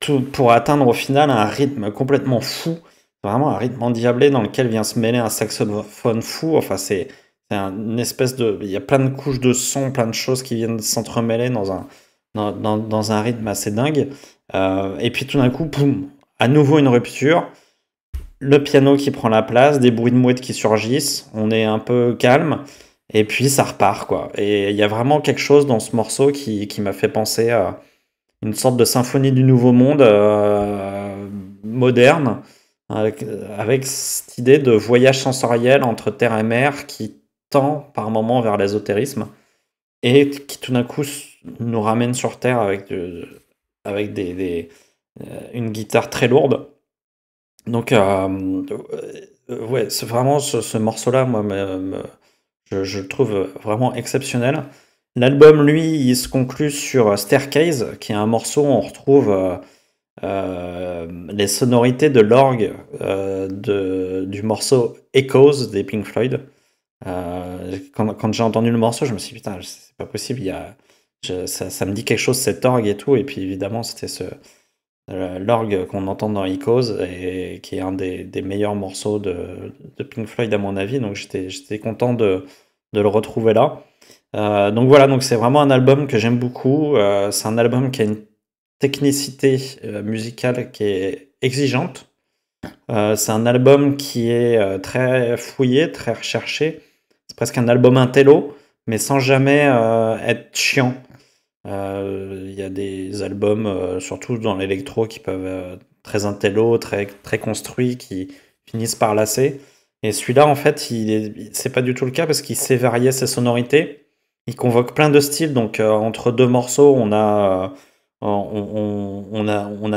tout pour atteindre au final un rythme complètement fou, vraiment un rythme endiablé dans lequel vient se mêler un saxophone fou. Enfin, c'est une espèce de. Il y a plein de couches de sons, plein de choses qui viennent s'entremêler dans un rythme assez dingue. Et puis tout d'un coup, boum, à nouveau une rupture. Le piano qui prend la place, des bruits de mouettes qui surgissent, on est un peu calme, et puis ça repart, quoi. Et il y a vraiment quelque chose dans ce morceau qui m'a fait penser à une sorte de symphonie du Nouveau Monde moderne, avec cette idée de voyage sensoriel entre terre et mer qui tend par moments vers l'ésotérisme, et qui tout d'un coup nous ramène sur terre avec une guitare très lourde. Donc, ouais, c'est vraiment ce morceau-là, moi, je le trouve vraiment exceptionnel. L'album, lui, il se conclut sur Staircase, qui est un morceau où on retrouve les sonorités de l'orgue du morceau Echoes des Pink Floyd. Quand j'ai entendu le morceau, je me suis dit, putain, c'est pas possible, ça me dit quelque chose, cet orgue et tout. Et puis, évidemment, c'était l'orgue qu'on entend dans Echoes et qui est un des meilleurs morceaux de Pink Floyd à mon avis, donc j'étais content de le retrouver là. Donc voilà, donc c'est vraiment un album que j'aime beaucoup. C'est un album qui a une technicité musicale qui est exigeante. C'est un album qui est très fouillé, très recherché. C'est presque un album intello, mais sans jamais être chiant. Il y a des albums, surtout dans l'électro, qui peuvent très intello, très construits, qui finissent par lasser. Et celui-là, en fait, c'est pas du tout le cas parce qu'il sait varier ses sonorités. Il convoque plein de styles. Donc, entre deux morceaux, on a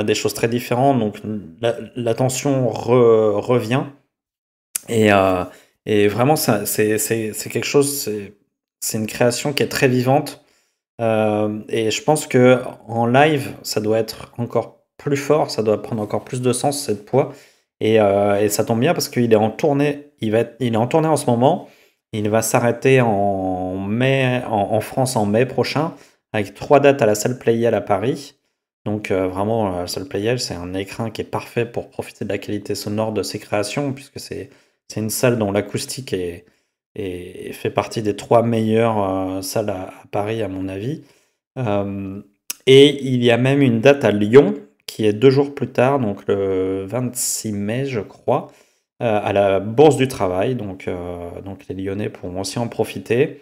des choses très différentes. Donc, l'attention revient. Et, et vraiment, c'est quelque chose, c'est une création qui est très vivante. Et je pense que en live, ça doit être encore plus fort, ça doit prendre encore plus de sens, cette poids. Et ça tombe bien parce qu'il est en tournée, il est en tournée en ce moment. Il va s'arrêter en mai, en France en mai prochain, avec 3 dates à la salle Playel à Paris. Donc vraiment, la salle Playel, c'est un écrin qui est parfait pour profiter de la qualité sonore de ses créations, puisque c'est une salle dont l'acoustique et fait partie des 3 meilleures salles à Paris, à mon avis. Et il y a même une date à Lyon, qui est 2 jours plus tard, donc le 26 mai, je crois, à la Bourse du Travail. Donc les Lyonnais pourront aussi en profiter.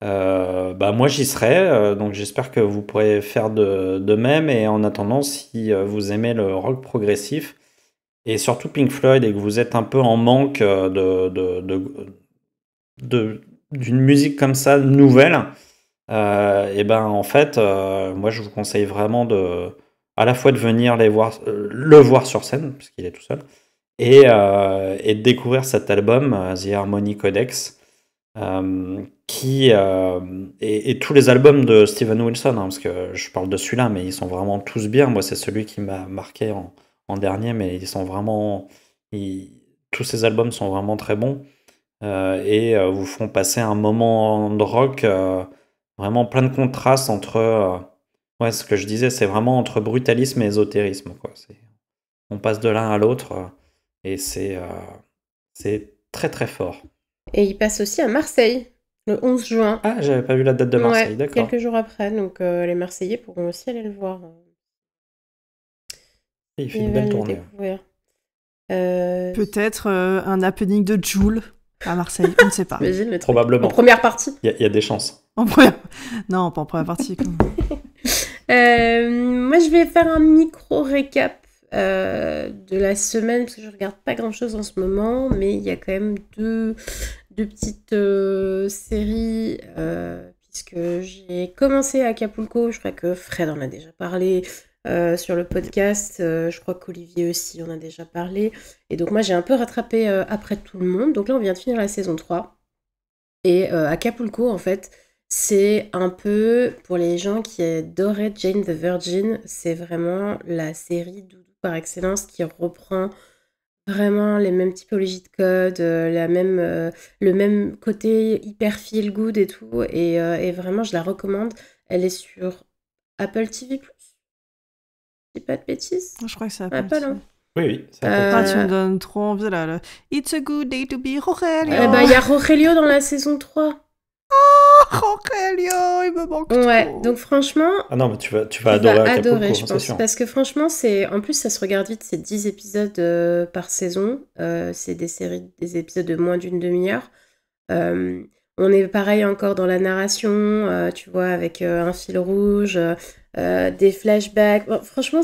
Bah moi j'y serai, donc j'espère que vous pourrez faire de même. Et en attendant, si vous aimez le rock progressif, et surtout Pink Floyd, et que vous êtes un peu en manque d'une musique comme ça nouvelle, et ben en fait, moi je vous conseille vraiment à la fois de venir le voir sur scène, puisqu'il est tout seul, et de découvrir cet album, The Harmony Codex. et tous les albums de Steven Wilson, hein, parce que je parle de celui-là, mais ils sont vraiment tous bien. Moi, c'est celui qui m'a marqué en dernier, mais ils sont vraiment. Tous ces albums sont vraiment très bons et vous font passer un moment de rock vraiment plein de contrastes entre. Ouais, ce que je disais, c'est vraiment entre brutalisme et ésotérisme, quoi. On passe de l'un à l'autre et c'est très très fort. Et il passe aussi à Marseille, le 11 juin. Ah, j'avais pas vu la date de Marseille, Ouais, d'accord. quelques jours après. Donc les Marseillais pourront aussi aller le voir. Il fait Ils une belle veulent le tournée. découvrir. Peut-être un happening de Jul à Marseille, on ne sait pas. T'imagines le truc Probablement. En première partie. Il y a des chances. En première... Non, pas en première partie. Quoi. Moi, je vais faire un micro récap de la semaine, parce que je regarde pas grand-chose en ce moment, mais il y a quand même deux petites séries, puisque j'ai commencé à Acapulco, je crois que Fred en a déjà parlé sur le podcast, je crois qu'Olivier aussi en a déjà parlé, et donc moi j'ai un peu rattrapé après tout le monde, donc là on vient de finir la saison 3, et Acapulco en fait, c'est un peu, pour les gens qui adoraient Jane the Virgin, c'est vraiment la série doudou par excellence qui reprend vraiment les mêmes typologies de code, le même côté hyper feel good et tout. Et vraiment, je la recommande. Elle est sur Apple TV+. Je dis pas de bêtises. Je crois que c'est Apple, hein. Oui, c'est Ah, tu me donnes trop envie là. It's a good day to be Rogelio. Eh ben, il y a Rogelio dans la saison 3. Rogelio, il me manque Ouais, trop. donc franchement, Ah non, mais tu vas tu vas adorer Acapulco, adorer, je c'est pense. sûr. Parce que franchement, en plus, ça se regarde vite, c'est 10 épisodes par saison. C'est des épisodes de moins d'une demi-heure. On est pareil encore dans la narration, tu vois, avec un fil rouge, des flashbacks. Bon, franchement,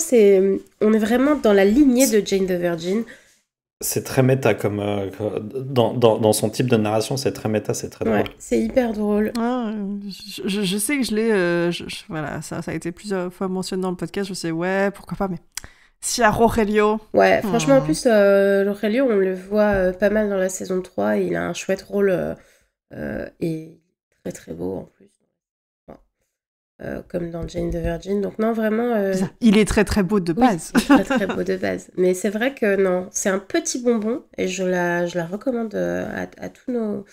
on est vraiment dans la lignée de Jane the Virgin. C'est très méta comme dans son type de narration, c'est très méta, c'est très Ouais, drôle. c'est hyper drôle. Ah, je sais que je l'ai. Voilà, ça a été plusieurs fois mentionné dans le podcast. Je sais, ouais, pourquoi pas, mais si à Rogelio. Ouais, franchement, en plus, Aurelio, on le voit pas mal dans la saison 3. Il a un chouette rôle et très très beau en plus. Comme dans Jane the Virgin. Donc non, vraiment... Il est très très beau de oui, base. très très beau de base. Mais c'est vrai que non, c'est un petit bonbon et je la recommande à tous nos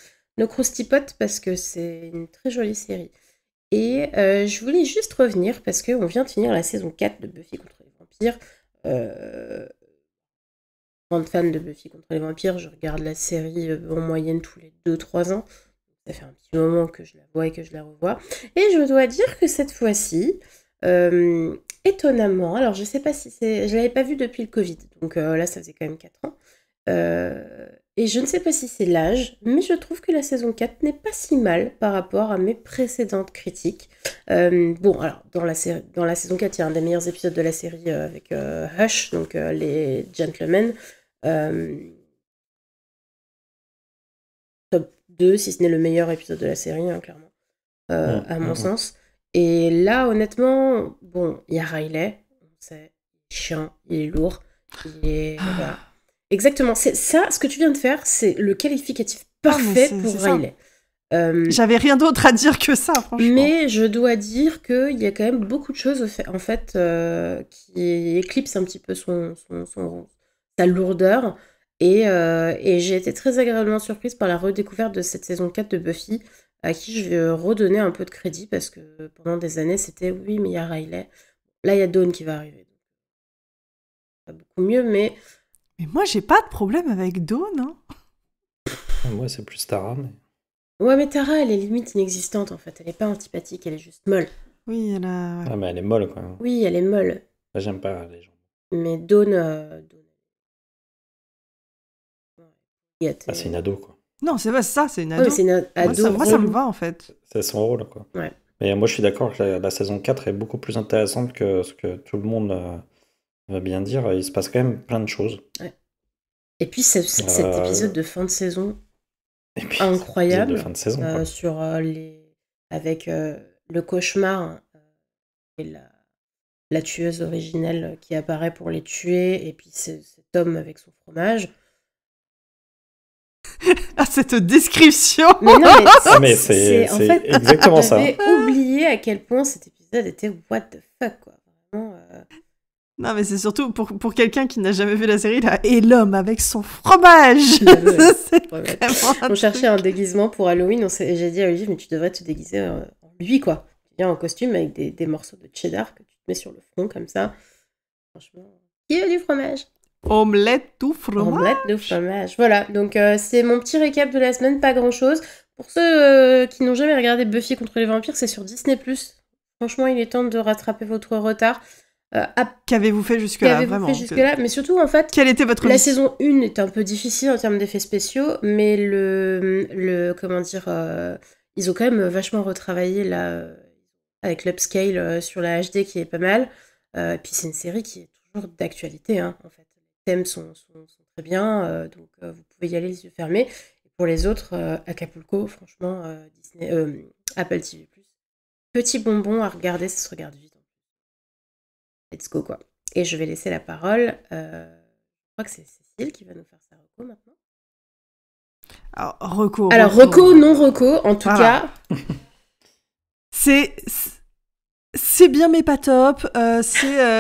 croustipotes parce que c'est une très jolie série. Et je voulais juste revenir parce qu'on vient de finir la saison 4 de Buffy contre les vampires. Grande fan de Buffy contre les vampires, je regarde la série en moyenne tous les 2-3 ans. Ça fait un petit moment que je la vois et que je la revois. Et je dois dire que cette fois-ci, étonnamment, alors je sais pas si c'est... Je l'avais pas vue depuis le Covid, donc là ça faisait quand même 4 ans. Et je ne sais pas si c'est l'âge, mais je trouve que la saison 4 n'est pas si mal par rapport à mes précédentes critiques. Bon, alors, dans la saison 4, il y a un des meilleurs épisodes de la série avec Hush, donc les Gentlemen. Top 2, si ce n'est le meilleur épisode de la série, hein, clairement, à mon sens. Et là, honnêtement, bon, il y a Riley, on sait, il est chiant, il est lourd, il est... Voilà. Exactement, c'est ça, ce que tu viens de faire, c'est le qualificatif parfait pour Riley. J'avais rien d'autre à dire que ça, franchement. Mais je dois dire qu'il y a quand même beaucoup de choses en fait qui éclipsent un petit peu sa lourdeur. Et j'ai été très agréablement surprise par la redécouverte de cette saison 4 de Buffy, à qui je vais redonner un peu de crédit parce que pendant des années c'était oui, mais il y a Riley. Là, il y a Dawn qui va arriver. Pas beaucoup mieux, mais. Mais moi, j'ai pas de problème avec Dawn. Hein. Moi, c'est plus Tara, mais. Ouais, mais Tara, elle est limite inexistante en fait. Elle est pas antipathique, elle est juste molle. Oui, elle a. Ouais. Ah, mais elle est molle, quoi. Oui, elle est molle. Moi, j'aime pas les gens. Mais Dawn. Ah, c'est une ado, quoi. Non, c'est pas ça, c'est une ado. Ouais, c'est une ado. Moi, ça me va en fait. C'est son rôle, quoi. Ouais. Mais moi, je suis d'accord que la saison 4 est beaucoup plus intéressante que ce que tout le monde va bien dire. Il se passe quand même plein de choses. Ouais. Et puis, cet épisode de fin de saison. Et puis, incroyable de fin de saison, sur avec le cauchemar et la tueuse originelle qui apparaît pour les tuer et puis cet homme avec son fromage. cette description. Mais non, mais c'est en fait, exactement ça. j'avais oublié à quel point cet épisode était what the fuck, quoi. Vraiment, Non, mais c'est surtout pour quelqu'un qui n'a jamais vu la série, là, et l'homme avec son fromage. C'est ouais. vraiment un On cherchait un truc. déguisement pour Halloween. Et j'ai dit à Olivier, mais tu devrais te déguiser en lui, quoi. Tu viens en costume avec des morceaux de cheddar que tu te mets sur le front, comme ça. Franchement, qui veut du fromage? Omelette tout fromage. Omelette de fromage. Voilà, donc c'est mon petit récap de la semaine, pas grand-chose. Pour ceux qui n'ont jamais regardé Buffy contre les vampires, c'est sur Disney+. Franchement, il est temps de rattraper votre retard. Qu'avez-vous fait jusque-là, Qu'avez-vous vraiment fait jusque-là? Mais surtout, en fait, Quel était votre la liste saison 1 est un peu difficile en termes d'effets spéciaux, mais comment dire, ils ont quand même vachement retravaillé là, avec l'upscale sur la HD qui est pas mal. Et puis c'est une série qui est toujours d'actualité, hein, en fait. Les thèmes sont très bien, donc vous pouvez y aller les yeux fermés. Et pour les autres, Acapulco, franchement, Disney, Apple TV+, petit bonbon à regarder, ça se regarde vite. Let's go, quoi. Et je vais laisser la parole. Je crois que c'est Cécile qui va nous faire sa reco maintenant. Alors, reco. Alors, reco, non reco, en tout Voilà. cas. C'est bien, mais pas top.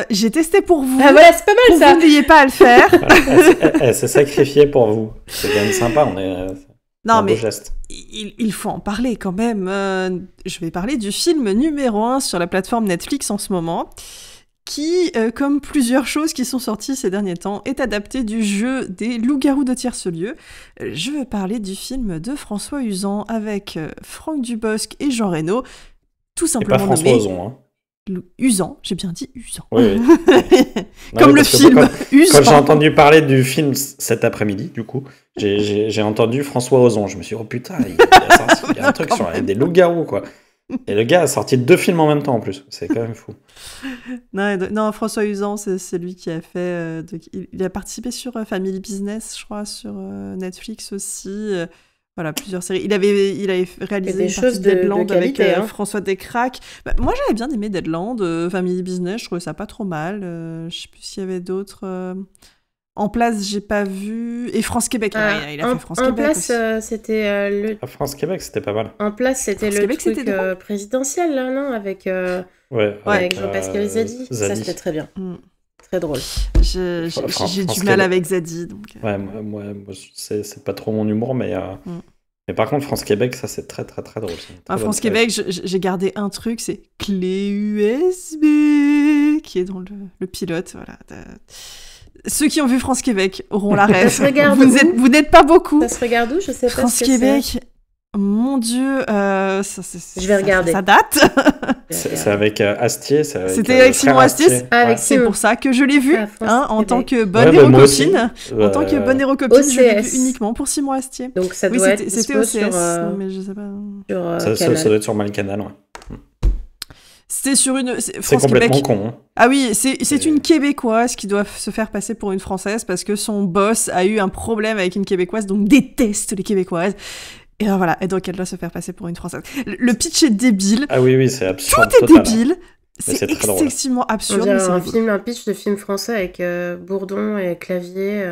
J'ai testé pour vous. Ah voilà, c'est pas mal Pour ça. vous, n'ayez pas à le faire. Elle s'est sacrifiée pour vous. C'est quand même sympa, on est Non, un mais beau geste. il faut en parler quand même. Je vais parler du film numéro 1 sur la plateforme Netflix en ce moment, qui, comme plusieurs choses qui sont sorties ces derniers temps, est adapté du jeu des loups-garous de tierce-lieu. Je veux parler du film de François Uzan avec Franck Dubosc et Jean Reno, tout Et simplement pas François nommé Ozon. Hein. Uzan. J'ai bien dit Uzan. Oui, oui. Non, Comme oui, le parce que film Quand Uzan. j'ai entendu parler du film cet après-midi, du coup, j'ai entendu François Ozon. Je me suis dit, oh putain, il y a un truc sur des loups-garous, quoi. Et le gars a sorti 2 films en même temps, en plus. C'est quand même fou. Non, François Uzan, c'est lui qui a fait... il a participé sur Family Business, je crois, sur Netflix aussi. Voilà, plusieurs séries. Il avait réalisé des une choses partie de Deadland de qualité, avec hein. François Descraques. Bah, moi, j'avais bien aimé Deadland. Family Business, je trouvais ça pas trop mal. Je sais plus s'il y avait d'autres... En place, j'ai pas vu. Et France-Québec, il a fait France-Québec En place, aussi. c'était le... À France-Québec, c'était pas mal. En place, c'était le France-Québec, truc c'était drôle. présidentiel, là, non? Avec Avec Jean-Pascal Zadi. Ça, Zadie. c'était très bien. Mm. Très drôle. J'ai France-Québec. du mal avec Zadie. Donc... Ouais, moi c'est pas trop mon humour, mais par contre, France-Québec, ça, c'est très, très, très drôle. C'est une très bonne France-Québec, j'ai gardé un truc, c'est clé USB, qui est dans le pilote. Voilà. Ceux qui ont vu France-Québec auront la rêve. Ça se regarde Vous n'êtes pas beaucoup. Ça se regarde où? Je sais pas ce que France-Québec, mon Dieu, Je vais regarder. Ça date. c'est. C'est avec Astier. C'était avec Simon Astier. Avec C'est Simon. pour ça que je l'ai vu, Ah, en tant France-Québec. que bonne Ouais, bah, moi aussi. héros-copine. En tant que bonne héros-copine, je l'ai vu OCS. uniquement pour Simon Astier. Donc ça Oui, doit être c'était dispo OCS, sur, non, mais je sais pas. sur Ça Canal. doit être sur MyCanal, ouais. C'était sur une C'est France-Québec. complètement con. Hein. Ah oui, c'est une Québécoise qui doit se faire passer pour une Française parce que son boss a eu un problème avec une Québécoise, donc déteste les Québécoises. Et alors voilà, et donc elle doit se faire passer pour une Française. Le pitch est débile, Ah oui, c'est absurde. tout est total. débile, c'est c'est très drôle. excessivement On absurde, dirait mais c'est un rigolo. un pitch de film français avec Bourdon et Clavier.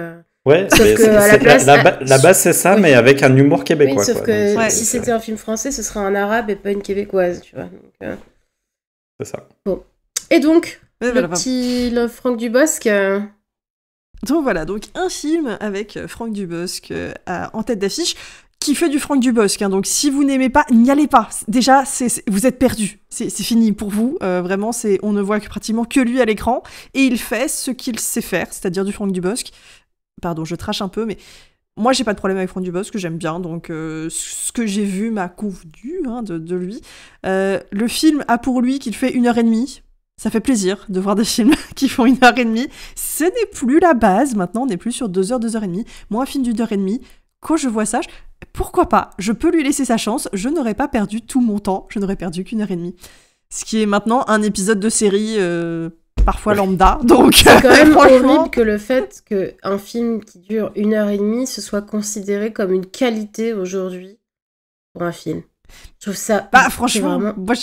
Ouais, Sauf mais que à la place- la base, c'est ça, Oui. mais avec un humour Oui, québécois. sauf quoi. que Donc, Ouais. si c'était un film français, ce serait un arabe et pas une québécoise, tu vois. Donc, C'est ça. Et donc, Ouais, le voilà, petit Franck Dubosc. Donc voilà, donc un film avec Franck Dubosc en tête d'affiche, qui fait du Franck Dubosc. Hein, donc si vous n'aimez pas, n'y allez pas. Déjà, vous êtes perdus. C'est fini pour vous. Vraiment, on ne voit pratiquement que lui à l'écran. Et il fait ce qu'il sait faire, c'est-à-dire du Franck Dubosc. Pardon, je trash un peu, mais moi, j'ai pas de problème avec Franck Dubosc, que j'aime bien. Donc ce que j'ai vu m'a convenu de lui. Le film a pour lui qu'il fait 1h30. Ça fait plaisir de voir des films qui font 1h30. Ce n'est plus la base, maintenant on n'est plus sur 2h, 2h30. Moi, un film d'1h30, quand je vois ça, pourquoi pas? Je peux lui laisser sa chance, je n'aurais pas perdu tout mon temps, je n'aurais perdu qu'1h30. Ce qui est maintenant un épisode de série parfois lambda, donc C'est quand même franchement... horrible que le fait qu'un film qui dure 1h30 se soit considéré comme une qualité aujourd'hui pour un film. Je trouve ça. Bah c'est franchement, vraiment- moi,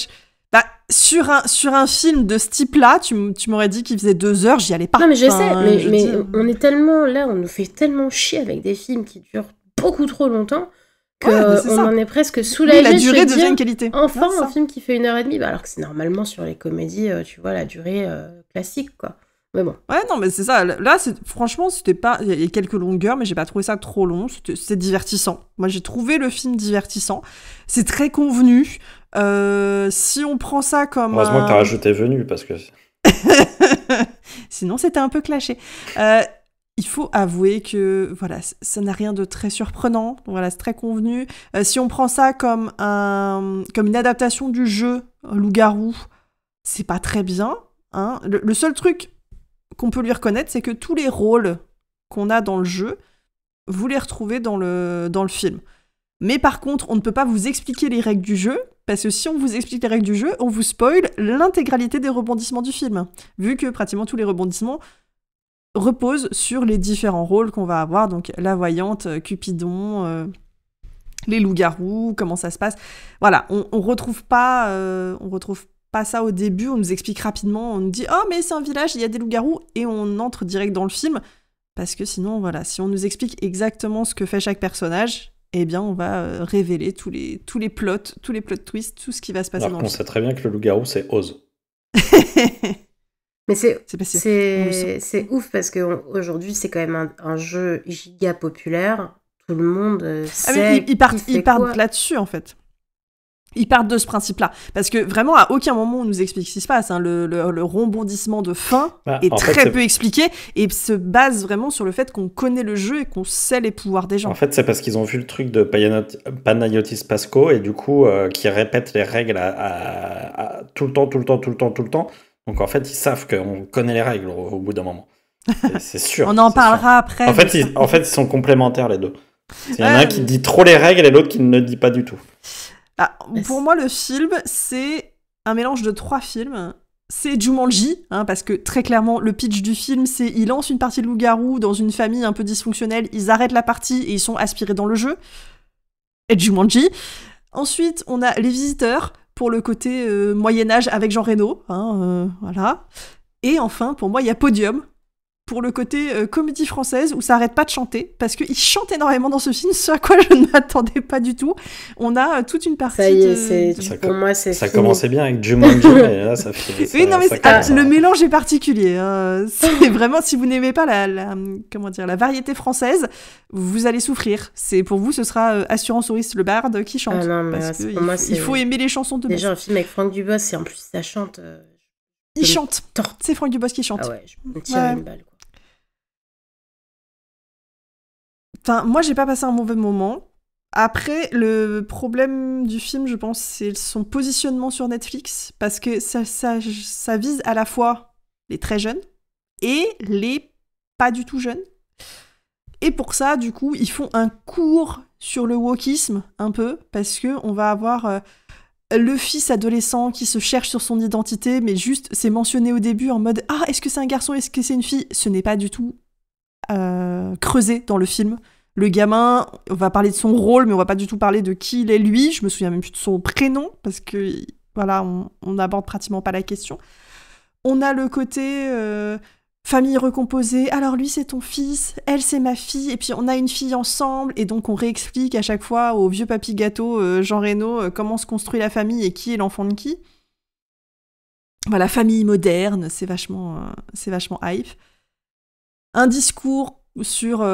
sur un film de ce type-là, tu m'aurais dit qu'il faisait 2 heures, j'y allais pas. Non, mais je sais, Enfin, mais je mais dis- on est tellement là, on nous fait tellement chier avec des films qui durent beaucoup trop longtemps qu'on c'est ça. en est presque soulagé la de durée se devient dire, une qualité. enfin Ouais, c'est un ça. film qui fait 1h30, bah, alors que c'est normalement sur les comédies, tu vois, la durée classique, quoi. Mais bon. Ouais, non, mais c'est ça. Là, franchement, c'était pas. Il y a quelques longueurs, mais j'ai pas trouvé ça trop long. C'est divertissant. Moi, j'ai trouvé le film divertissant. C'est très convenu. Si on prend ça comme. Heureusement que t'as rajouté venu, parce que... Sinon, c'était un peu clashé. Il faut avouer que voilà, ça n'a rien de très surprenant. Voilà, c'est très convenu. Si on prend ça comme une adaptation du jeu Loup-garou, c'est pas très bien. Hein. Le seul truc qu'on peut lui reconnaître, c'est que tous les rôles qu'on a dans le jeu, vous les retrouvez dans le film. Mais par contre, on ne peut pas vous expliquer les règles du jeu, parce que si on vous explique les règles du jeu, on vous spoil l'intégralité des rebondissements du film. Vu que pratiquement tous les rebondissements repose sur les différents rôles qu'on va avoir, donc la voyante, Cupidon, les loups-garous, comment ça se passe. Voilà, on retrouve pas ça au début, on nous explique rapidement, on nous dit « Oh, mais c'est un village, il y a des loups-garous » et on entre direct dans le film, parce que sinon, voilà, si on nous explique exactement ce que fait chaque personnage, eh bien, on va révéler tous les plot twists, tout ce qui va se passer Alors dans qu'on le sait très bien que le loup-garou, c'est Oz. film. Mais C'est c'est ouf parce qu'aujourd'hui, c'est quand même un jeu giga populaire. Tout le monde Ah mais sait ils partent qui fait quoi. là-dessus en fait. Ils partent de ce principe-là. Parce que vraiment, à aucun moment on nous explique ce qui se passe. Hein. Le rebondissement de fin est très peu expliqué et se base vraiment sur le fait qu'on connaît le jeu et qu'on sait les pouvoirs des gens. En fait, c'est parce qu'ils ont vu le truc de Panayotis Pasco et du coup, qui répète les règles tout le temps. Donc en fait, ils savent qu'on connaît les règles au bout d'un moment. C'est sûr. On en parlera après. En fait, ils sont complémentaires les deux. Il y en a un qui dit trop les règles et l'autre qui ne dit pas du tout. Ah, pour moi, le film, c'est un mélange de 3 films. C'est Jumanji, hein, parce que très clairement, le pitch du film, c'est ils lancent une partie de loup-garou dans une famille un peu dysfonctionnelle, ils arrêtent la partie et ils sont aspirés dans le jeu. Et Jumanji. Ensuite, on a Les Visiteurs, pour le côté Moyen-Âge avec Jean Reno. Hein, voilà. Et enfin, pour moi, il y a Podium, pour le côté comédie française où ça arrête pas de chanter, parce qu'ils chantent énormément dans ce film, ce à quoi je ne m'attendais pas du tout. On a toute une partie ça y est, pour moi, c'est ça fini. commençait bien avec Jumanji, mais là, ça fait... Oui, non, mais le mélange est particulier. Hein. C'est vraiment, si vous n'aimez pas la variété française, vous allez souffrir. Pour vous, ce sera Assurance au risque le barde qui chante. Non, mais parce que pour moi, il faut aimer les chansons de base. Déjà, un film avec Franck Dubosc, et en plus, ça chante... Il chante. C'est Franck Dubosc qui chante. Ah ouais, je me tire une balle, quoi. Enfin, moi, j'ai pas passé un mauvais moment. Après, le problème du film, je pense, c'est son positionnement sur Netflix, parce que ça vise à la fois les très jeunes et les pas du tout jeunes. Et pour ça, du coup, ils font un cours sur le wokisme, un peu, parce qu'on va avoir le fils adolescent qui se cherche sur son identité, mais juste, c'est mentionné au début en mode « Ah, est-ce que c'est un garçon, est-ce que c'est une fille ?» Ce n'est pas du tout creusé dans le film. Le gamin, on va parler de son rôle, mais on va pas du tout parler de qui il est lui. Je me souviens même plus de son prénom, parce que voilà, on n'aborde pratiquement pas la question. On a le côté famille recomposée. Alors lui, c'est ton fils, elle, c'est ma fille, et puis on a une fille ensemble, et donc on réexplique à chaque fois au vieux papy gâteau Jean Reno comment se construit la famille et qui est l'enfant de qui. Voilà, famille moderne, c'est vachement hype. Un discours sur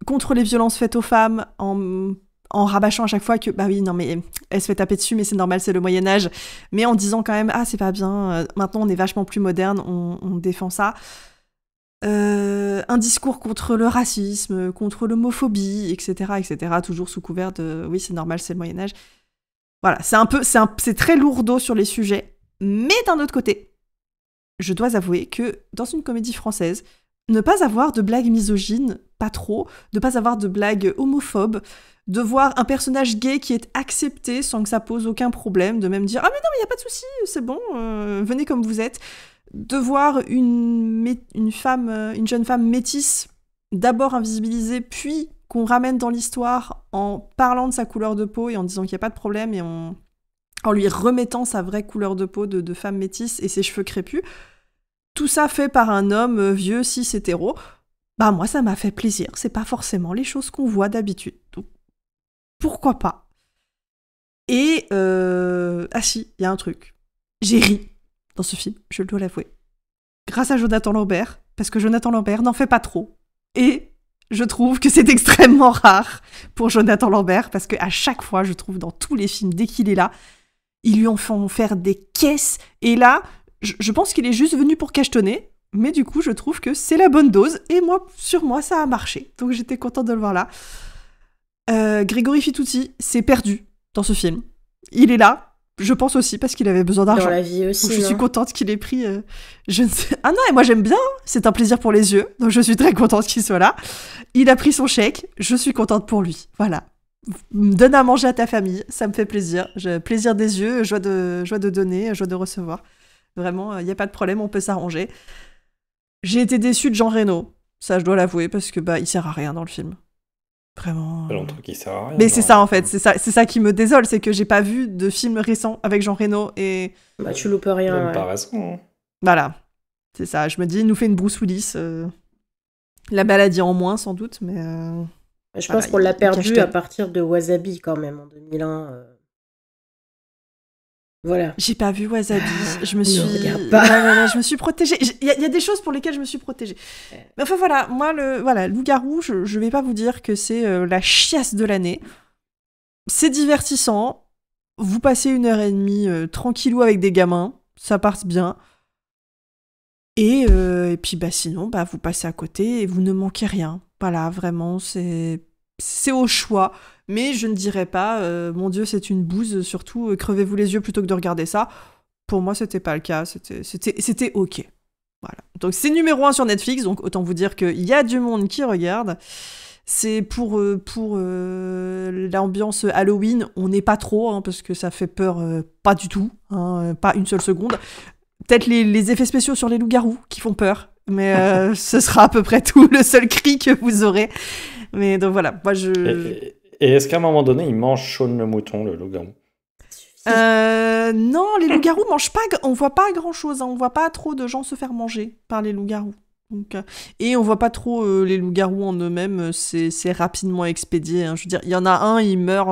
contre les violences faites aux femmes en rabâchant à chaque fois que bah oui non mais elle se fait taper dessus mais c'est normal, c'est le Moyen-Âge, mais en disant quand même ah c'est pas bien, maintenant on est vachement plus moderne, on défend ça. Un discours contre le racisme, contre l'homophobie, etc., toujours sous couvert de oui c'est normal, c'est le Moyen-Âge. Voilà, c'est très lourdeau sur les sujets, mais d'un autre côté je dois avouer que dans une comédie française, ne pas avoir de blagues misogynes, pas trop, de pas avoir de blagues homophobes, de voir un personnage gay qui est accepté sans que ça pose aucun problème, de même dire « Ah mais non, mais y a pas de souci, c'est bon, venez comme vous êtes », de voir une jeune femme métisse, d'abord invisibilisée, puis qu'on ramène dans l'histoire en parlant de sa couleur de peau et en disant qu'il n'y a pas de problème et en lui remettant sa vraie couleur de peau de femme métisse et ses cheveux crépus. Tout ça fait par un homme vieux, cis, hétéro. bah moi ça m'a fait plaisir. C'est pas forcément les choses qu'on voit d'habitude. Donc pourquoi pas. Et ah si, il y a un truc. J'ai ri dans ce film, je dois l'avouer. Grâce à Jonathan Lambert, parce que Jonathan Lambert n'en fait pas trop. Et je trouve que c'est extrêmement rare pour Jonathan Lambert, parce qu'à chaque fois, je trouve dans tous les films, dès qu'il est là, ils lui en font faire des caisses. Et là, je pense qu'il est juste venu pour cachetonner, mais du coup, je trouve que c'est la bonne dose. Et moi, sur moi, ça a marché. Donc j'étais contente de le voir là. Grégory Fitoussi s'est perdu dans ce film. Il est là, je pense aussi, parce qu'il avait besoin d'argent. Dans la vie aussi, donc je suis contente qu'il ait pris... je ne sais... Ah non, et moi j'aime bien, c'est un plaisir pour les yeux, donc je suis très contente qu'il soit là. Il a pris son chèque, je suis contente pour lui. Voilà. Donne à manger à ta famille, ça me fait plaisir. Plaisir des yeux, joie de donner, joie de recevoir. Vraiment, il n'y a pas de problème, on peut s'arranger. J'ai été déçue de Jean Reno, ça je dois l'avouer, parce que il sert à rien dans le film. Vraiment. C'est longtemps qu'il sert à rien. Mais c'est ça en fait, c'est ça qui me désole, c'est que j'ai pas vu de film récent avec Jean Reno et. Bah tu loupes rien. Même pas raison. Hein. Voilà, c'est ça. Je me dis, il nous fait une Bruce Willis, la maladie en moins sans doute, mais. Je pense qu'on l'a perdu à partir de Wasabi quand même en 2001. Voilà. J'ai pas vu Wasabi. Je me suis. Regarde pas. Je me suis protégée. Il y a des choses pour lesquelles je me suis protégée. Mais enfin voilà, moi Loup-garou, je vais pas vous dire que c'est la chiasse de l'année. C'est divertissant. Vous passez 1h30 tranquillou avec des gamins, ça passe bien. Et puis sinon, vous passez à côté et vous ne manquez rien. Voilà, vraiment, c'est au choix. Mais je ne dirais pas, mon Dieu, c'est une bouse, surtout crevez-vous les yeux plutôt que de regarder ça. Pour moi, c'était pas le cas, c'était ok. Voilà. Donc c'est numéro 1 sur Netflix, donc autant vous dire qu'il y a du monde qui regarde. C'est pour l'ambiance Halloween, on n'est pas trop, hein, parce que ça fait peur pas du tout, hein, pas une seule seconde. Peut-être les effets spéciaux sur les loups-garous qui font peur, mais ce sera à peu près tout, le seul cri que vous aurez. Mais donc voilà, moi Et est-ce qu'à un moment donné, il mange Shaun le mouton, le loup-garou ? Non, les loups-garous mangent pas. On voit pas grand-chose. Hein, on voit pas trop de gens se faire manger par les loups-garous. Donc, et on voit pas trop les loups-garous en eux-mêmes. C'est rapidement expédié. Hein. Je veux dire, il y en a un, il meurt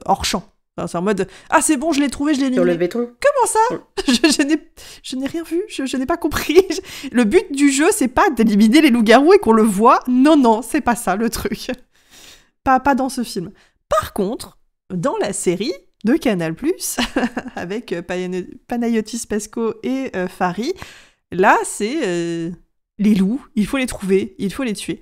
hors champ. Enfin, c'est en mode c'est bon, je l'ai trouvé, je l'ai éliminé. Sur le béton. Comment ça Je n'ai rien vu. Je n'ai pas compris. Le but du jeu, c'est pas d'éliminer les loups-garous et qu'on le voit. Non, c'est pas ça le truc. Pas dans ce film. Par contre, dans la série de Canal+, avec Panayotis Pesco et Fari, là, c'est les loups, il faut les trouver, il faut les tuer.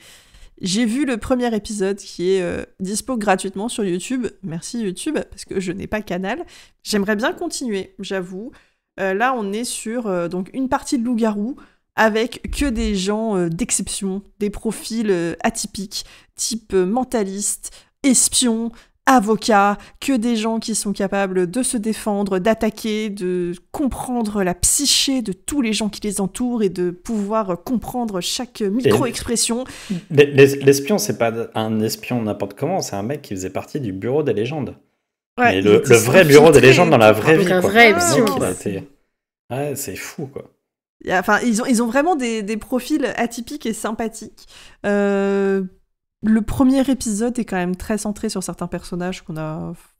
J'ai vu le premier épisode qui est dispo gratuitement sur YouTube. Merci YouTube, parce que je n'ai pas Canal. J'aimerais bien continuer, j'avoue. Là, on est sur donc une partie de loup-garou, avec que des gens d'exception, des profils atypiques, type mentaliste, espion, avocat, que des gens qui sont capables de se défendre, d'attaquer, de comprendre la psyché de tous les gens qui les entourent et de pouvoir comprendre chaque micro-expression. L'espion, c'est pas un espion n'importe comment, c'est un mec qui faisait partie du bureau des légendes. Ouais, mais le vrai bureau des légendes dans la vraie vie. Un vrai espion. Ouais, c'est fou, quoi. Enfin, ils ont vraiment des profils atypiques et sympathiques. Le premier épisode est quand même très centré sur certains personnages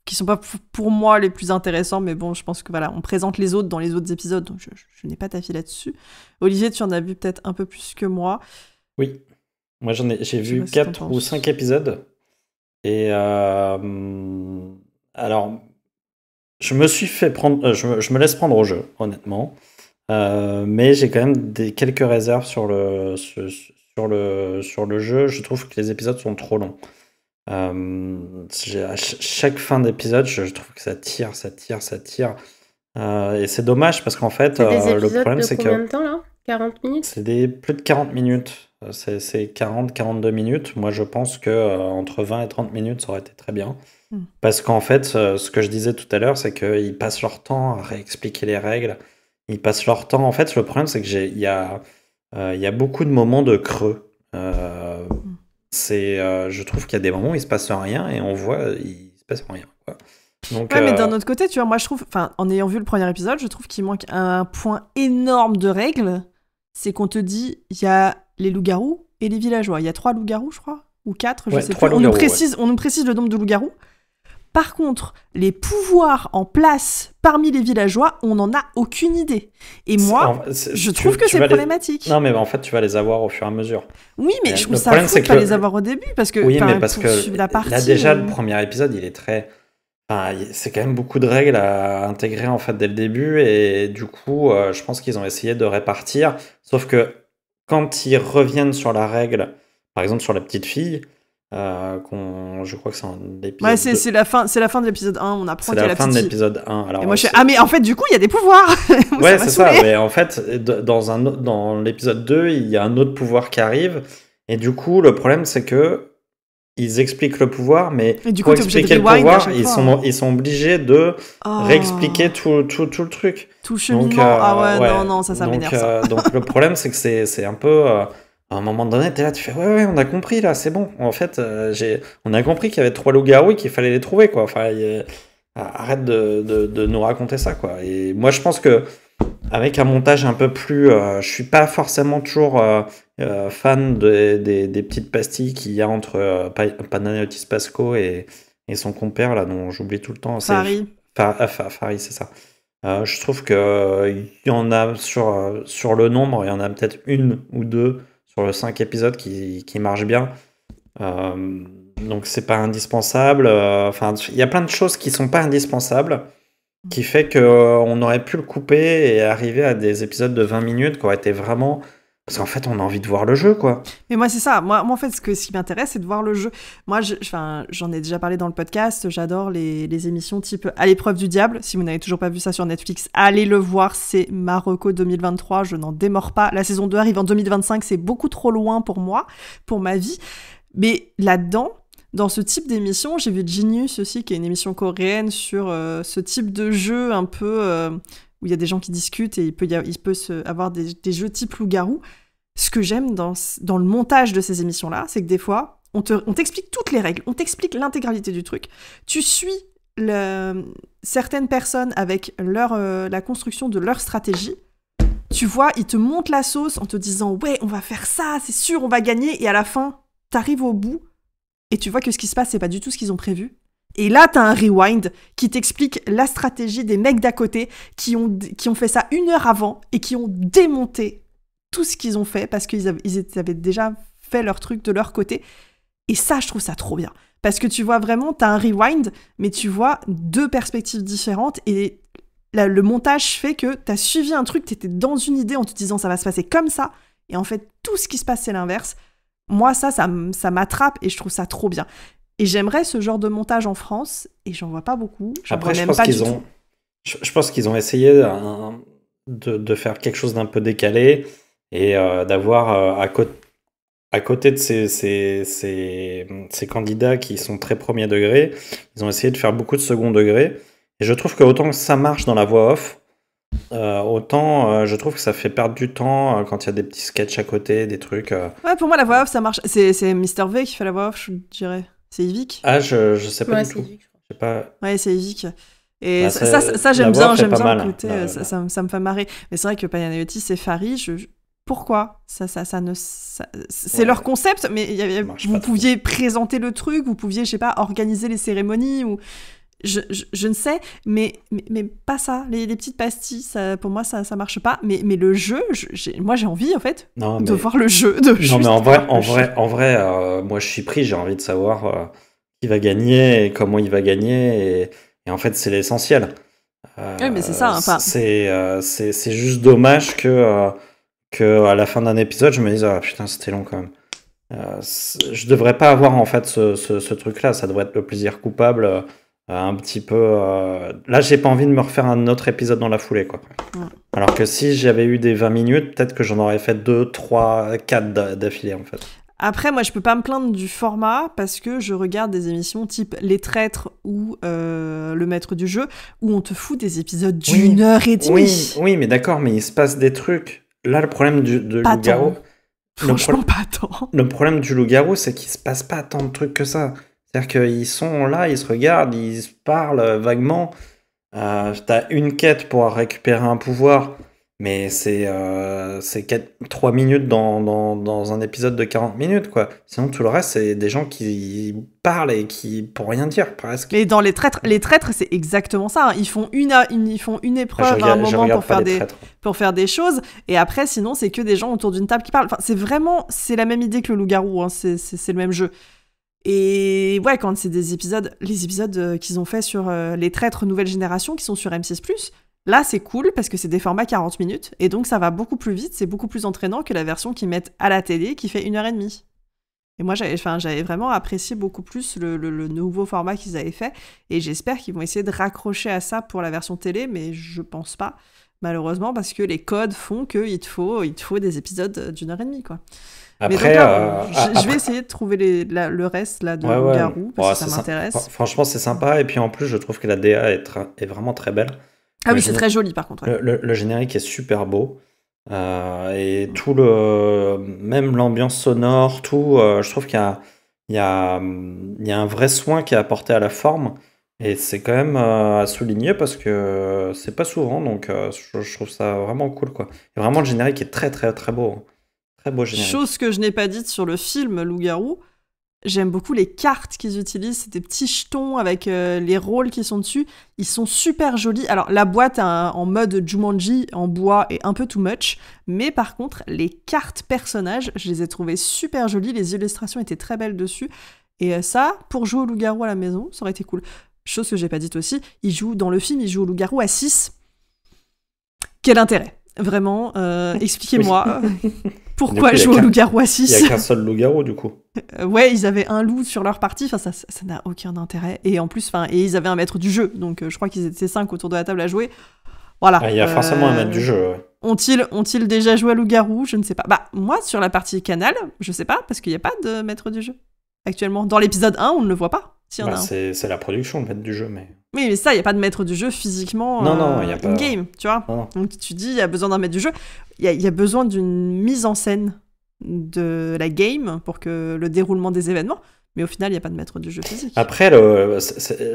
qui sont pas pour moi les plus intéressants, mais bon, je pense que voilà, on présente les autres dans les autres épisodes, donc je n'ai pas d'avis là-dessus. Olivier, tu en as vu peut-être un peu plus que moi. Oui, moi j'ai vu 4 ou 5 épisodes, et alors, je me suis fait prendre, je me laisse prendre au jeu, honnêtement. Mais j'ai quand même quelques réserves sur le jeu. Je trouve que les épisodes sont trop longs. À chaque fin d'épisode, je trouve que ça tire. Et c'est dommage parce qu'en fait, le problème c'est que... Combien de temps là ? 40 minutes ? C'est plus de 40 minutes. C'est 40-42 minutes. Moi, je pense que entre 20 et 30 minutes, ça aurait été très bien. Parce qu'en fait, ce que je disais tout à l'heure, c'est qu'ils passent leur temps à réexpliquer les règles. Ils passent leur temps. En fait, le problème, c'est que il y a beaucoup de moments de creux. Je trouve qu'il y a des moments où il se passe rien et on voit il se passe rien. Quoi. Donc, mais d'un autre côté, tu vois, moi je trouve, en ayant vu le premier épisode, je trouve qu'il manque un point énorme de règles. C'est qu'on te dit, il y a les loups-garous et les villageois. Il y a 3 loups-garous, je crois, ou 4, je Ouais, sais 3 plus. loups-garous, On nous précise le nombre de loups-garous. Par contre, les pouvoirs en place parmi les villageois, on n'en a aucune idée. Et moi, je trouve que c'est problématique. Non, mais en fait, tu vas les avoir au fur et à mesure. Oui, mais je trouve Le ça problème, fou c'est de que pas les avoir au début, parce que Oui, mais enfin, parce pour que suivre la partie, là, déjà, le premier épisode, il est très... Enfin, c'est quand même beaucoup de règles à intégrer, en fait, dès le début. Et du coup, je pense qu'ils ont essayé de répartir. Sauf que quand ils reviennent sur la règle, par exemple, sur la petite fille, je crois que c'est un épisode... Ouais, c'est la fin de l'épisode 1, on apprend C'est qu'il y a la la fin de petite fille. l'épisode 1. Alors, Et moi, je fais, ah, mais en fait, du coup, il y a des pouvoirs. Ouais, m'a c'est ça. saoulée. Mais en fait, dans l'épisode 2, il y a un autre pouvoir qui arrive. Et du coup, le problème, c'est que ils expliquent le pouvoir, mais Et du coup, pour t'es obligé de expliquer le rewind à pouvoir, chaque fois. ils sont obligés de Oh, réexpliquer tout le truc. tout le cheminement. Ah ouais, non, ça donc, m'énerve, ça. donc le problème, c'est que c'est un peu... à un moment donné, t'es là, tu fais ouais, on a compris là, c'est bon. En fait, on a compris qu'il y avait 3 loups-garous et qu'il fallait les trouver, quoi. Enfin, arrête de nous raconter ça, quoi. Et moi, je pense que avec un montage un peu plus, je suis pas forcément toujours fan des petites pastilles qu'il y a entre Panayotis Pasco et son compère là, dont j'oublie tout le temps. Paris. Farid, c'est ça. Je trouve que il y en a sur le nombre, il y en a peut-être 1 ou 2 sur le 5 épisodes qui marchent bien. Donc c'est pas indispensable. Enfin, il y a plein de choses qui sont pas indispensables, qui fait qu'on aurait pu le couper et arriver à des épisodes de 20 minutes qui auraient été vraiment... Parce qu'en fait, on a envie de voir le jeu, quoi. Mais moi, c'est ça. Moi, en fait, ce qui m'intéresse, c'est de voir le jeu. Moi, j'en ai déjà parlé dans le podcast. J'adore les émissions type À l'épreuve du diable. Si vous n'avez toujours pas vu ça sur Netflix, allez le voir. C'est ma reco 2023. Je n'en démords pas. La saison 2 arrive en 2025. C'est beaucoup trop loin pour moi, pour ma vie. Mais là-dedans, dans ce type d'émission, j'ai vu Genius aussi, qui est une émission coréenne sur ce type de jeu un peu... où il y a des gens qui discutent et il peut avoir des jeux type loup-garou. Ce que j'aime dans le montage de ces émissions-là, c'est que des fois, on t'explique toutes les règles, on t'explique l'intégralité du truc. Tu suis certaines personnes avec la construction de leur stratégie. Tu vois, ils te montent la sauce en te disant « Ouais, on va faire ça, c'est sûr, on va gagner ». Et à la fin, t'arrives au bout et tu vois que ce qui se passe, c'est pas du tout ce qu'ils ont prévu. Et là, t'as un rewind qui t'explique la stratégie des mecs d'à côté qui ont fait ça 1 heure avant et qui ont démonté tout ce qu'ils ont fait parce qu'ils avaient déjà fait leur truc de leur côté. Et ça, je trouve ça trop bien. Parce que tu vois vraiment, t'as un rewind, mais tu vois 2 perspectives différentes et le montage fait que t'as suivi un truc, t'étais dans une idée en te disant ça va se passer comme ça. Et en fait, tout ce qui se passe, c'est l'inverse. Moi, ça m'attrape et je trouve ça trop bien. Et j'aimerais ce genre de montage en France, et j'en vois pas beaucoup. Après, je pense qu'ils ont essayé de faire quelque chose d'un peu décalé et d'avoir à côté de ces candidats qui sont très premier degré, ils ont essayé de faire beaucoup de second degré. Et je trouve que autant que ça marche dans la voix off, autant je trouve que ça fait perdre du temps quand il y a des petits sketchs à côté, des trucs. Ouais, pour moi, la voix off, ça marche. C'est Mr. V qui fait la voix off, je dirais. C'est Yvick. Ah, je sais pas Ouais, du c'est tout. Yvick, je crois. Je sais pas. Ouais, c'est Yvick. Et Bah, ça la j'aime voix bien, fait pas mal, le côté, hein. ça me fait marrer. Mais c'est vrai que Panayotis et Farid, pourquoi c'est Ouais. leur concept, mais Ça marche vous pas trop. pouviez présenter le truc, vous pouviez, je sais pas, organiser les cérémonies, ou je ne sais, mais pas ça. Les petites pastilles, ça, pour moi, ça marche pas. Mais le jeu, moi j'ai envie, en fait, Non, de mais... voir le jeu. Non, mais en vrai, moi je suis pris, j'ai envie de savoir qui va gagner et comment il va gagner. Et en fait, c'est l'essentiel. Ouais, mais c'est ça. Enfin, C'est juste dommage que à la fin d'un épisode, je me dise, ah putain, c'était long quand même. Je devrais pas avoir en fait ce truc-là, ça devrait être le plaisir coupable. Un petit peu. Là, j'ai pas envie de me refaire un autre épisode dans la foulée, quoi. Ouais. Alors que si j'avais eu des 20 minutes, peut-être que j'en aurais fait 2, 3, 4 d'affilée, en fait. Après, moi, je peux pas me plaindre du format parce que je regarde des émissions type Les Traîtres ou Le Maître du Jeu où on te fout des épisodes d'1 heure et demie. Oui, mais d'accord, mais il se passe des trucs. Là, le problème de Pas loup-garou. tant. Franchement, pas tant. Le problème du loup-garou, c'est qu'il se passe pas tant de trucs que ça. C'est-à-dire qu'ils sont là, ils se regardent, ils se parlent vaguement. T'as une quête pour récupérer un pouvoir, mais c'est 3 minutes dans un épisode de 40 minutes, quoi. Sinon, tout le reste, c'est des gens qui parlent et qui, pour rien dire, presque. Mais dans les traîtres, c'est exactement ça. Hein. Ils font une épreuve à un moment pour faire des choses, et après, sinon, c'est que des gens autour d'une table qui parlent. Enfin, c'est la même idée que le loup-garou, hein. C'est le même jeu. Et ouais, quand c'est les épisodes qu'ils ont fait sur les traîtres nouvelle génération, qui sont sur M6+, là, c'est cool parce que c'est des formats 40 minutes et donc ça va beaucoup plus vite, c'est beaucoup plus entraînant que la version qu'ils mettent à la télé qui fait 1h30. Et moi, j'avais vraiment apprécié beaucoup plus le nouveau format qu'ils avaient fait et j'espère qu'ils vont essayer de raccrocher à ça pour la version télé, mais je pense pas, malheureusement, parce que les codes font qu'il te faut des épisodes d'1h30, quoi. Après, je vais essayer de trouver le reste là, de Loup-garou, parce que ça m'intéresse. Franchement, c'est sympa, et puis en plus, je trouve que la DA est vraiment très belle. Ah oui, c'est très joli par contre. Ouais. Le générique est super beau. Et même l'ambiance sonore, je trouve qu'il y a un vrai soin qui est apporté à la forme. Et c'est quand même à souligner parce que c'est pas souvent. Donc je trouve ça vraiment cool, quoi. Et vraiment, le générique est très, très, très beau. Hein. Très beau générique. Chose que je n'ai pas dite sur le film Loup-garou. J'aime beaucoup les cartes qu'ils utilisent, c'est des petits jetons avec les rôles qui sont dessus. Ils sont super jolis. Alors, la boîte en mode Jumanji, en bois, est un peu too much. Mais par contre, les cartes personnages, je les ai trouvées super jolies. Les illustrations étaient très belles dessus. Et ça, pour jouer au loup-garou à la maison, ça aurait été cool. Chose que j'ai pas dite aussi, dans le film, il joue au loup-garou à 6. Quel intérêt ? Vraiment, expliquez-moi pourquoi jouer au loup-garou à 6. Il n'y a qu'un seul loup-garou, du coup. Ouais, ils avaient un loup sur leur partie, ça n'a aucun intérêt. Et en plus, ils avaient un maître du jeu, donc je crois qu'ils étaient 5 autour de la table à jouer. Voilà. Il y a forcément un maître du jeu, ouais. Ont-ils déjà joué à loup-garou ? Je ne sais pas. Bah, moi, sur la partie Canal, je sais pas, parce qu'il n'y a pas de maître du jeu, actuellement. Dans l'épisode 1, on ne le voit pas, s'il y en a un. C'est la production, le maître du jeu, mais... Oui, mais ça, il n'y a pas de maître du jeu physiquement non, y a pas... in-game, tu vois. Non. Donc tu dis, il y a besoin d'un maître du jeu. Il y a besoin d'une mise en scène de la game pour que le déroulement des événements, mais au final, il n'y a pas de maître du jeu physique. Après, le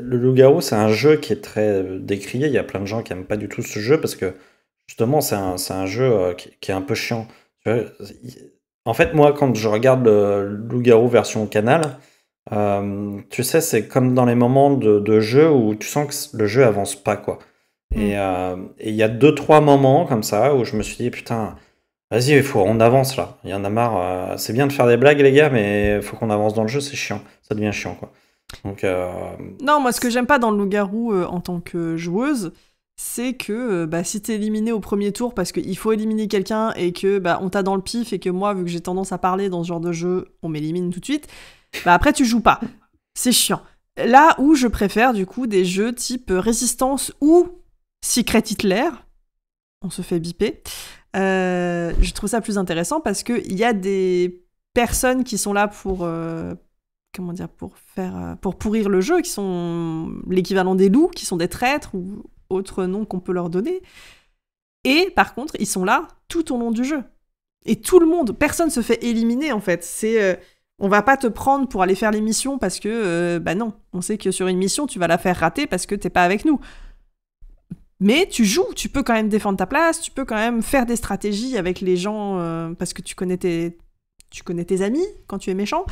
loup-garou, c'est un jeu qui est très décrié. Il y a plein de gens qui n'aiment pas du tout ce jeu parce que, justement, c'est un jeu qui est un peu chiant. Tu vois, en fait, moi, quand je regarde le loup-garou version Canal... tu sais, c'est comme dans les moments de jeu où tu sens que le jeu avance pas, quoi. Et il y a 2-3 moments comme ça où je me suis dit, putain, vas-y, on avance là. Il y en a marre. C'est bien de faire des blagues, les gars, mais il faut qu'on avance dans le jeu, c'est chiant. Ça devient chiant, quoi. Donc, non, moi, ce que j'aime pas dans le loup-garou en tant que joueuse, c'est que si t'es éliminé au premier tour parce qu'il faut éliminer quelqu'un et que on t'a dans le pif et que moi, vu que j'ai tendance à parler dans ce genre de jeu, on m'élimine tout de suite. Après tu joues pas, c'est chiant. Là où je préfère du coup des jeux type Résistance ou Secret Hitler, on se fait biper, je trouve ça plus intéressant parce qu'il y a des personnes qui sont là pour pour pourrir le jeu, qui sont l'équivalent des loups, qui sont des traîtres ou autres noms qu'on peut leur donner, et par contre ils sont là tout au long du jeu et tout le monde, personne se fait éliminer en fait, c'est... on va pas te prendre pour aller faire les missions parce que, non, on sait que sur une mission, tu vas la faire rater parce que t'es pas avec nous. Mais tu joues, tu peux quand même défendre ta place, tu peux quand même faire des stratégies avec les gens parce que tu connais tes amis quand tu es méchant.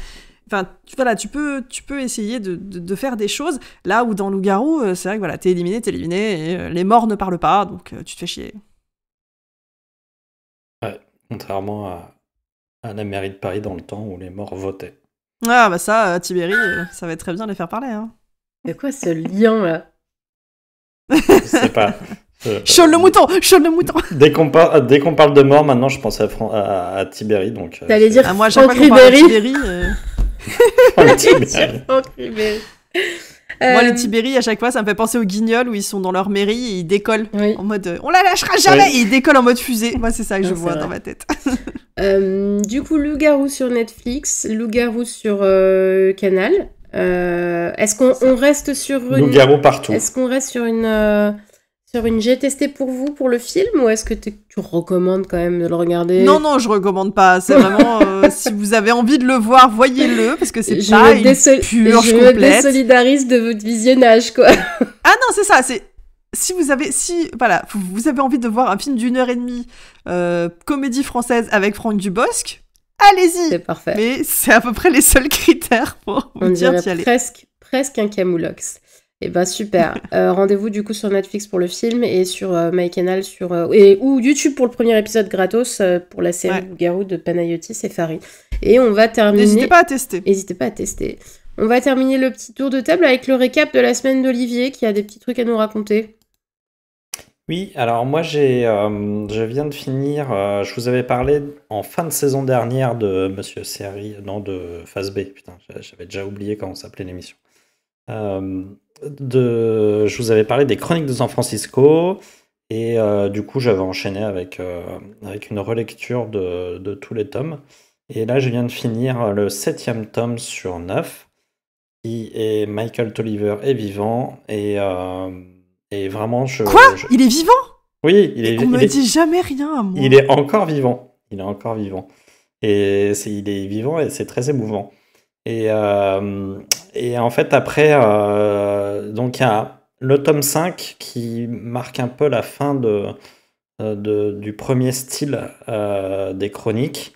Enfin, voilà, tu peux essayer de faire des choses. Là où dans Loup-garou, c'est vrai que voilà, t'es éliminé, et les morts ne parlent pas, donc tu te fais chier. Ouais, contrairement à la mairie de Paris dans le temps où les morts votaient. Ah bah ça, Tibéri, ça va être très bien de les faire parler. Hein. C'est quoi ce lien là ? Je sais pas. Chaud le mouton. Dès qu'on parle de mort, maintenant je pense à Tibéri. Donc, t'allais dire moi, chaque fois qu'on parle de Tibéri... Franck Ribéry. Moi, les Tibéri, à chaque fois, ça me fait penser aux Guignols où ils sont dans leur mairie et ils décollent en mode on la lâchera jamais, et ils décollent en mode fusée. Moi, c'est ça que je vois dans ma tête. Du coup, Loup-garou sur Netflix, Loup-garou sur Canal. Est-ce qu'on reste sur une... Loup-garou partout. Est-ce qu'on reste sur une j'ai testé pour vous pour le film, ou est-ce que tu recommandes quand même de le regarder ? Non, je recommande pas. C'est vraiment si vous avez envie de le voir, voyez-le parce que c'est pas une purge complète. Je me désolidarise de votre visionnage, quoi. Ah non, c'est ça. si vous avez envie de voir un film d'1h30, comédie française avec Franck Dubosc, allez-y. C'est parfait. Mais c'est à peu près les seuls critères pour vous dire d'y aller. Presque un Camoulox. Et ben super. Rendez-vous du coup sur Netflix pour le film et sur MyCanal ou YouTube pour le premier épisode gratos pour la série Loup-garou de Panayotis et Fari. Et on va terminer. N'hésitez pas à tester. On va terminer le petit tour de table avec le récap de la semaine d'Olivier qui a des petits trucs à nous raconter. Oui, alors moi je viens de finir, je vous avais parlé en fin de saison dernière de Monsieur Série, non de Phase B, putain, j'avais déjà oublié comment s'appelait l'émission. Je vous avais parlé des Chroniques de San Francisco et du coup j'avais enchaîné avec une relecture de tous les tomes. Et là je viens de finir le 7e tome sur 9 qui est Michael Tolliver est vivant et vraiment Quoi ? Il est vivant ? Oui, on me dit jamais rien à moi. Il est encore vivant. Et il est vivant et c'est très émouvant. Et en fait, après, donc il y a le tome 5 qui marque un peu la fin du premier style des chroniques,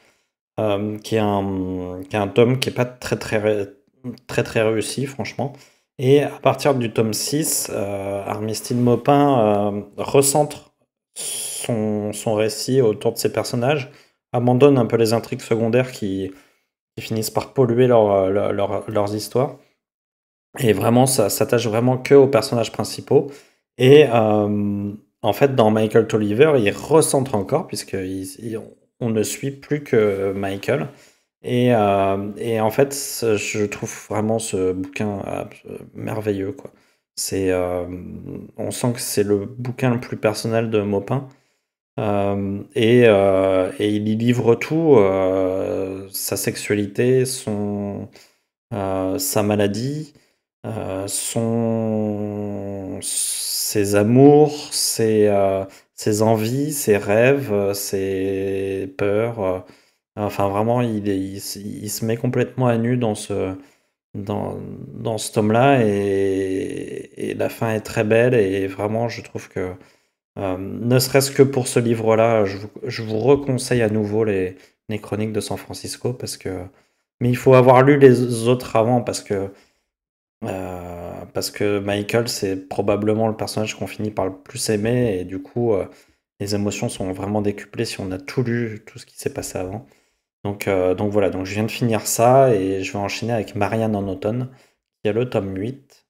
qui est un tome qui n'est pas très réussi, franchement. Et à partir du tome 6, Armistice Maupin recentre son récit autour de ses personnages, abandonne un peu les intrigues secondaires qui finissent par polluer leurs histoires. Et vraiment, ça s'attache vraiment que aux personnages principaux. Et en fait, dans Michael Tolliver, il recentre encore, puisqu'on ne suit plus que Michael. Et en fait, je trouve vraiment ce bouquin merveilleux, quoi. On sent que c'est le bouquin le plus personnel de Maupin. Et il y livre tout, sa sexualité, sa maladie, ses amours, ses envies, ses rêves, ses peurs. Enfin, vraiment, il se met complètement à nu dans ce tome-là, et la fin est très belle, et vraiment, je trouve que, ne serait-ce que pour ce livre-là, je vous reconseille à nouveau les Chroniques de San Francisco, mais il faut avoir lu les autres avant, parce que Michael, c'est probablement le personnage qu'on finit par le plus aimer, et du coup, les émotions sont vraiment décuplées si on a tout lu, tout ce qui s'est passé avant. Donc voilà, donc je viens de finir ça et je vais enchaîner avec Marianne en automne, qui a le tome 8.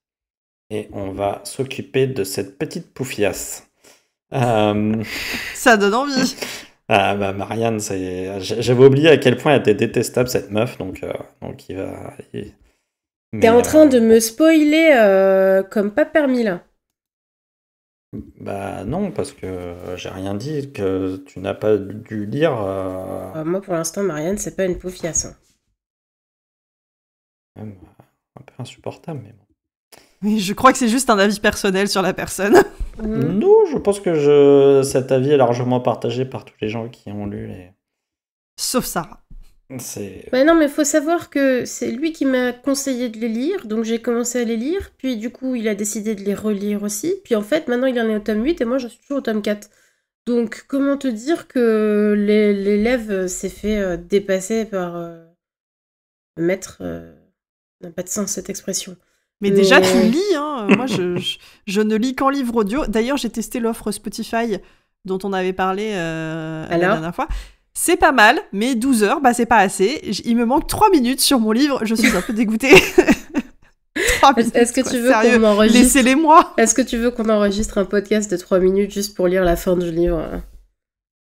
Et on va s'occuper de cette petite poufiasse. Ça donne envie. Marianne, j'avais oublié à quel point elle était détestable, cette meuf, donc T'es en train de me spoiler comme pas permis là. Bah non, parce que j'ai rien dit que tu n'as pas dû lire. Moi pour l'instant, Marianne, c'est pas une poufiasse. Un peu insupportable, mais bon. Oui, je crois que c'est juste un avis personnel sur la personne. Non, je pense que cet avis est largement partagé par tous les gens qui ont lu les. Sauf Sarah. Bah non, mais faut savoir que c'est lui qui m'a conseillé de les lire, donc j'ai commencé à les lire, puis du coup il a décidé de les relire aussi, puis en fait maintenant il en est au tome 8 et moi j'en suis toujours au tome 4. Donc comment te dire que l'élève s'est fait dépasser par le maître, n'a pas de sens cette expression. Mais déjà tu lis, hein. Moi je ne lis qu'en livre audio. D'ailleurs j'ai testé l'offre Spotify dont on avait parlé la dernière fois. C'est pas mal, mais 12 heures, c'est pas assez. Il me manque 3 minutes sur mon livre, je suis un peu dégoûtée. 3 minutes, est-ce que tu veux qu'on enregistre... Laissez-les-moi. Est-ce que tu veux qu'on enregistre un podcast de 3 minutes juste pour lire la fin du livre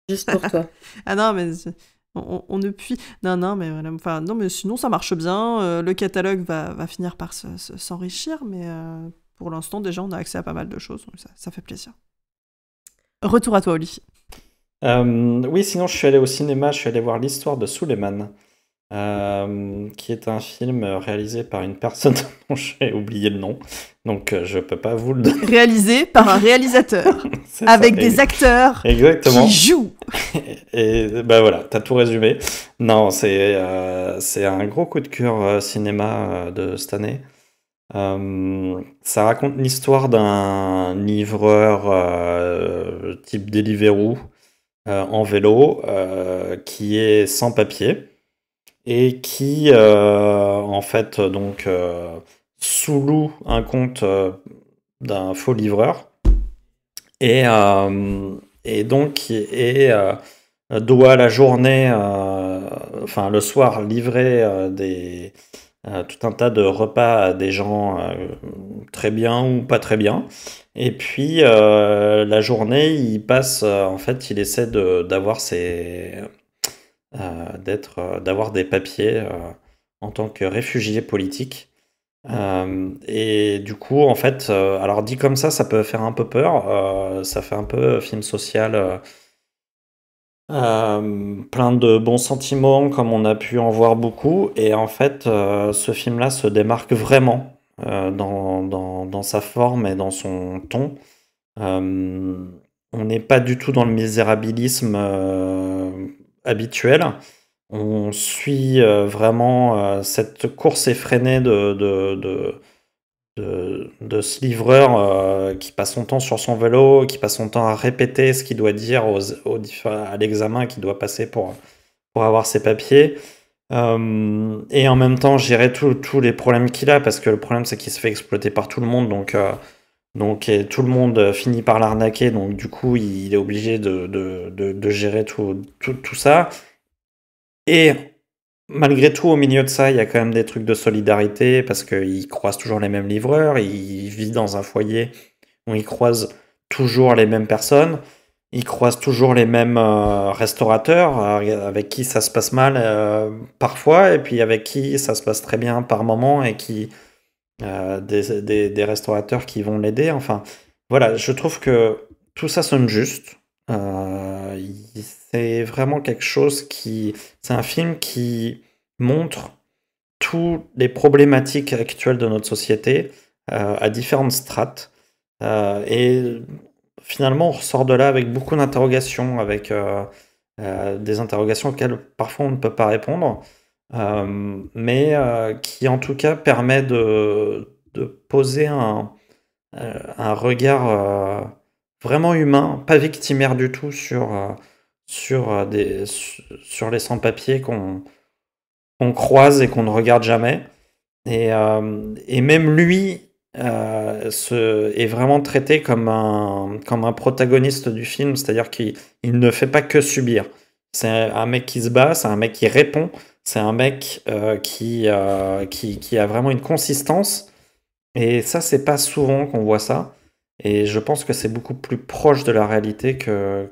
Juste pour toi. Ah non, mais on ne puis... Non, mais voilà. Enfin, non, mais sinon ça marche bien. Le catalogue va finir par s'enrichir, mais pour l'instant, déjà, on a accès à pas mal de choses, donc ça fait plaisir. Retour à toi, Olivier. Oui, sinon je suis allé au cinéma, je suis allé voir l'histoire de Suleiman, qui est un film réalisé par une personne dont j'ai oublié le nom, donc je peux pas vous le donner. Réalisé par un réalisateur, avec des acteurs Exactement. qui jouent. Et voilà, t'as tout résumé. Non, c'est un gros coup de cœur cinéma de cette année. Ça raconte l'histoire d'un livreur type Deliveroo en vélo qui est sans papier et qui en fait donc sous-loue un compte d'un faux livreur et, donc doit la journée, enfin le soir, livrer tout un tas de repas à des gens très bien ou pas très bien. Et puis la journée, en fait, il essaie d'avoir des papiers en tant que réfugié politique. Et du coup, en fait, alors dit comme ça peut faire un peu peur. Ça fait un peu film social, plein de bons sentiments, comme on a pu en voir beaucoup. Et en fait, ce film-là se démarque vraiment dans sa forme et dans son ton. On n'est pas du tout dans le misérabilisme habituel. On suit vraiment cette course effrénée de ce livreur qui passe son temps sur son vélo, qui passe son temps à répéter ce qu'il doit dire à l'examen qu'il doit passer pour avoir ses papiers. Et en même temps, gérer tous les problèmes qu'il a, parce que le problème, c'est qu'il se fait exploiter par tout le monde, donc et tout le monde finit par l'arnaquer, donc du coup, il est obligé de gérer tout ça. Et malgré tout, au milieu de ça, il y a quand même des trucs de solidarité parce qu'il croise toujours les mêmes livreurs, il vit dans un foyer où il croise toujours les mêmes personnes, il croise toujours les mêmes restaurateurs avec qui ça se passe mal parfois et puis avec qui ça se passe très bien par moment et des restaurateurs qui vont l'aider. Enfin, voilà, je trouve que tout ça sonne juste. C'est vraiment quelque chose c'est un film qui montre toutes les problématiques actuelles de notre société à différentes strates. Et finalement, on ressort de là avec beaucoup d'interrogations, avec des interrogations auxquelles parfois on ne peut pas répondre, mais qui en tout cas permet de poser un regard vraiment humain, pas victimaire du tout sur les sans-papiers qu'on croise et qu'on ne regarde jamais. Et même lui est vraiment traité comme un protagoniste du film, c'est-à-dire qu'il ne fait pas que subir. C'est un mec qui se bat, c'est un mec qui répond, c'est un mec qui a vraiment une consistance. Et ça, c'est pas souvent qu'on voit ça. Et je pense que c'est beaucoup plus proche de la réalité que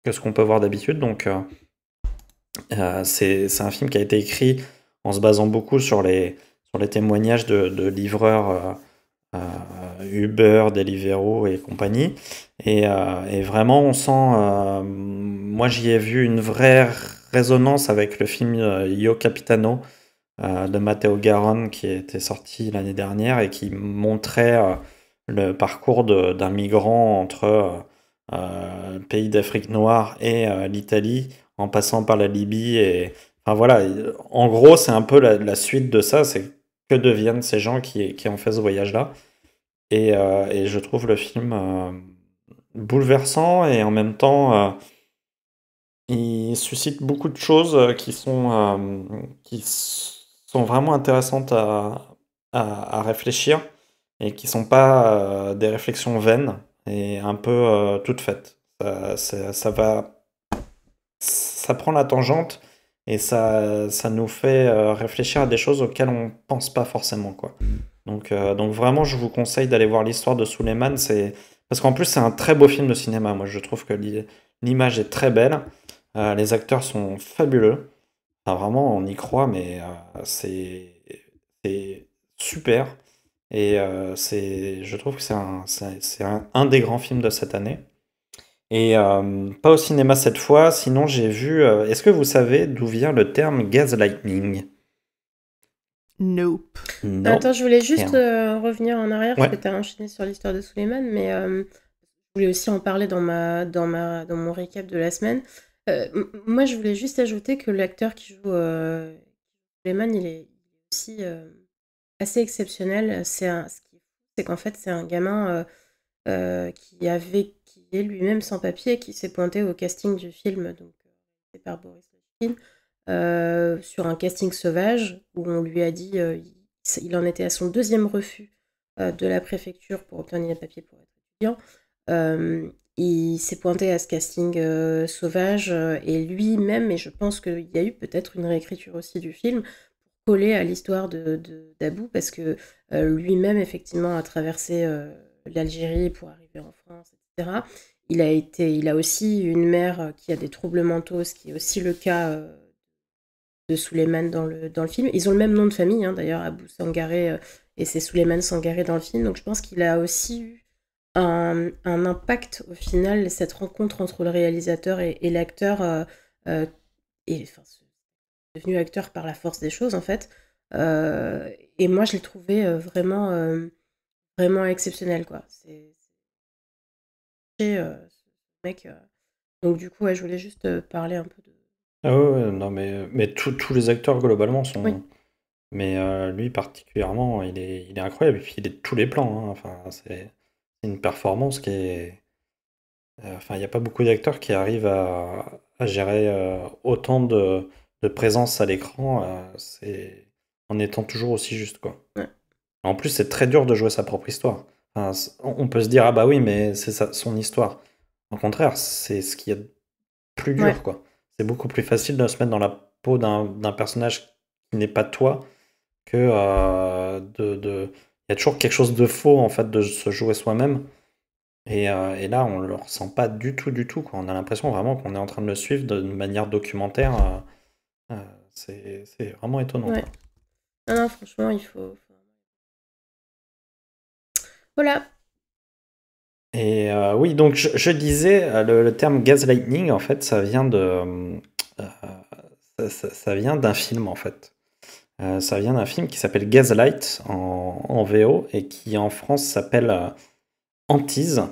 ce qu'on peut voir d'habitude. Donc, c'est un film qui a été écrit en se basant beaucoup sur les témoignages de livreurs Uber, Deliveroo et compagnie. Et vraiment, on sent. Moi, j'y ai vu une vraie résonance avec le film Io Capitano de Matteo Garonne qui était sorti l'année dernière et qui montrait le parcours d'un migrant entre le pays d'Afrique noire et l'Italie en passant par la Libye. Et enfin voilà, en gros, c'est un peu la suite de ça. C'est que deviennent ces gens qui ont fait ce voyage-là. Et je trouve le film bouleversant et en même temps, il suscite beaucoup de choses qui sont vraiment intéressantes à réfléchir et qui sont pas des réflexions vaines et un peu toutes faites. Ça prend la tangente et ça nous fait réfléchir à des choses auxquelles on pense pas forcément, quoi. Donc vraiment, je vous conseille d'aller voir l'histoire de Suleiman. Parce qu'en plus, c'est un très beau film de cinéma. Moi, je trouve que l'image est très belle. Les acteurs sont fabuleux. Enfin, vraiment, on y croit, mais c'est super. Et je trouve que c'est un des grands films de cette année. Et pas au cinéma cette fois, sinon j'ai vu. Est-ce que vous savez d'où vient le terme gaslighting? Nope. Non. Attends, je voulais juste Rien. revenir en arrière parce Ouais. que tu as enchaîné sur l'histoire de Suleiman, mais je voulais aussi en parler dans mon récap de la semaine. Moi, je voulais juste ajouter que l'acteur qui joue Suleiman, il est aussi assez exceptionnel. Ce qui est fou, c'est qu'en fait, c'est un gamin qui est lui-même sans papier, qui s'est pointé au casting du film, donc fait par Boris Lachkin, sur un casting sauvage où on lui a dit, il en était à son deuxième refus de la préfecture pour obtenir les papiers pour être étudiant. Il s'est pointé à ce casting sauvage et lui-même, et je pense qu'il y a eu peut-être une réécriture aussi du film pour coller à l'histoire d'Abou, parce que lui-même, effectivement, a traversé l'Algérie pour arriver en France, etc. Il a aussi une mère qui a des troubles mentaux, ce qui est aussi le cas de Souleymane dans le film. Ils ont le même nom de famille, hein, d'ailleurs, Abou Sangaré, et c'est Souleymane Sangaré dans le film. Donc je pense qu'il a aussi eu un impact au final, cette rencontre entre le réalisateur et l'acteur, et enfin, devenu acteur par la force des choses en fait. Et moi je l'ai trouvé vraiment exceptionnel quoi. Ce mec. Donc du coup, ouais, je voulais juste parler un peu de. Ah ouais, non, mais tous les acteurs globalement Oui, sont. Mais lui particulièrement, il est incroyable. Et puis il est de tous les plans, hein. Enfin, c'est une performance qui est. Enfin, il n'y a pas beaucoup d'acteurs qui arrivent à gérer autant de présence à l'écran, en étant toujours aussi juste, quoi. ouais, En plus, c'est très dur de jouer sa propre histoire. Enfin, on peut se dire, ah bah oui, mais c'est son histoire. Au contraire, c'est ce qui est plus ouais, dur, quoi. C'est beaucoup plus facile de se mettre dans la peau d'un personnage qui n'est pas toi que Il y a toujours quelque chose de faux, en fait, de se jouer soi-même. Et là, on le ressent pas du tout, quoi. On a l'impression vraiment qu'on est en train de le suivre d'une manière documentaire. C'est vraiment étonnant, ouais. quoi. Non, non, franchement, il faut. Voilà. Et oui, donc je disais, le terme gaslighting, en fait, ça vient ça vient d'un film, en fait. Ça vient d'un film qui s'appelle Gaslight en VO et qui en France s'appelle Antise.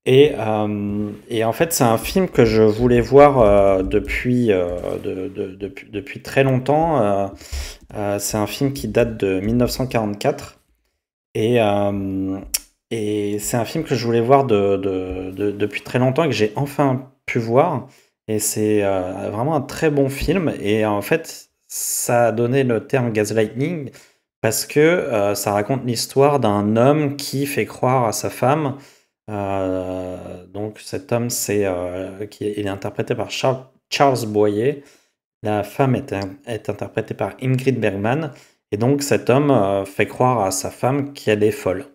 Et en fait, c'est un film que je voulais voir depuis très longtemps. C'est un film qui date de 1944. Et, euh, et c'est un film que je voulais voir depuis très longtemps et que j'ai enfin pu voir. Et c'est vraiment un très bon film. Et en fait, ça a donné le terme gaslighting parce que ça raconte l'histoire d'un homme qui fait croire à sa femme. Donc cet homme, il est interprété par Charles Boyer. La femme est interprétée par Ingrid Bergman. Et donc cet homme fait croire à sa femme qu'elle est folle,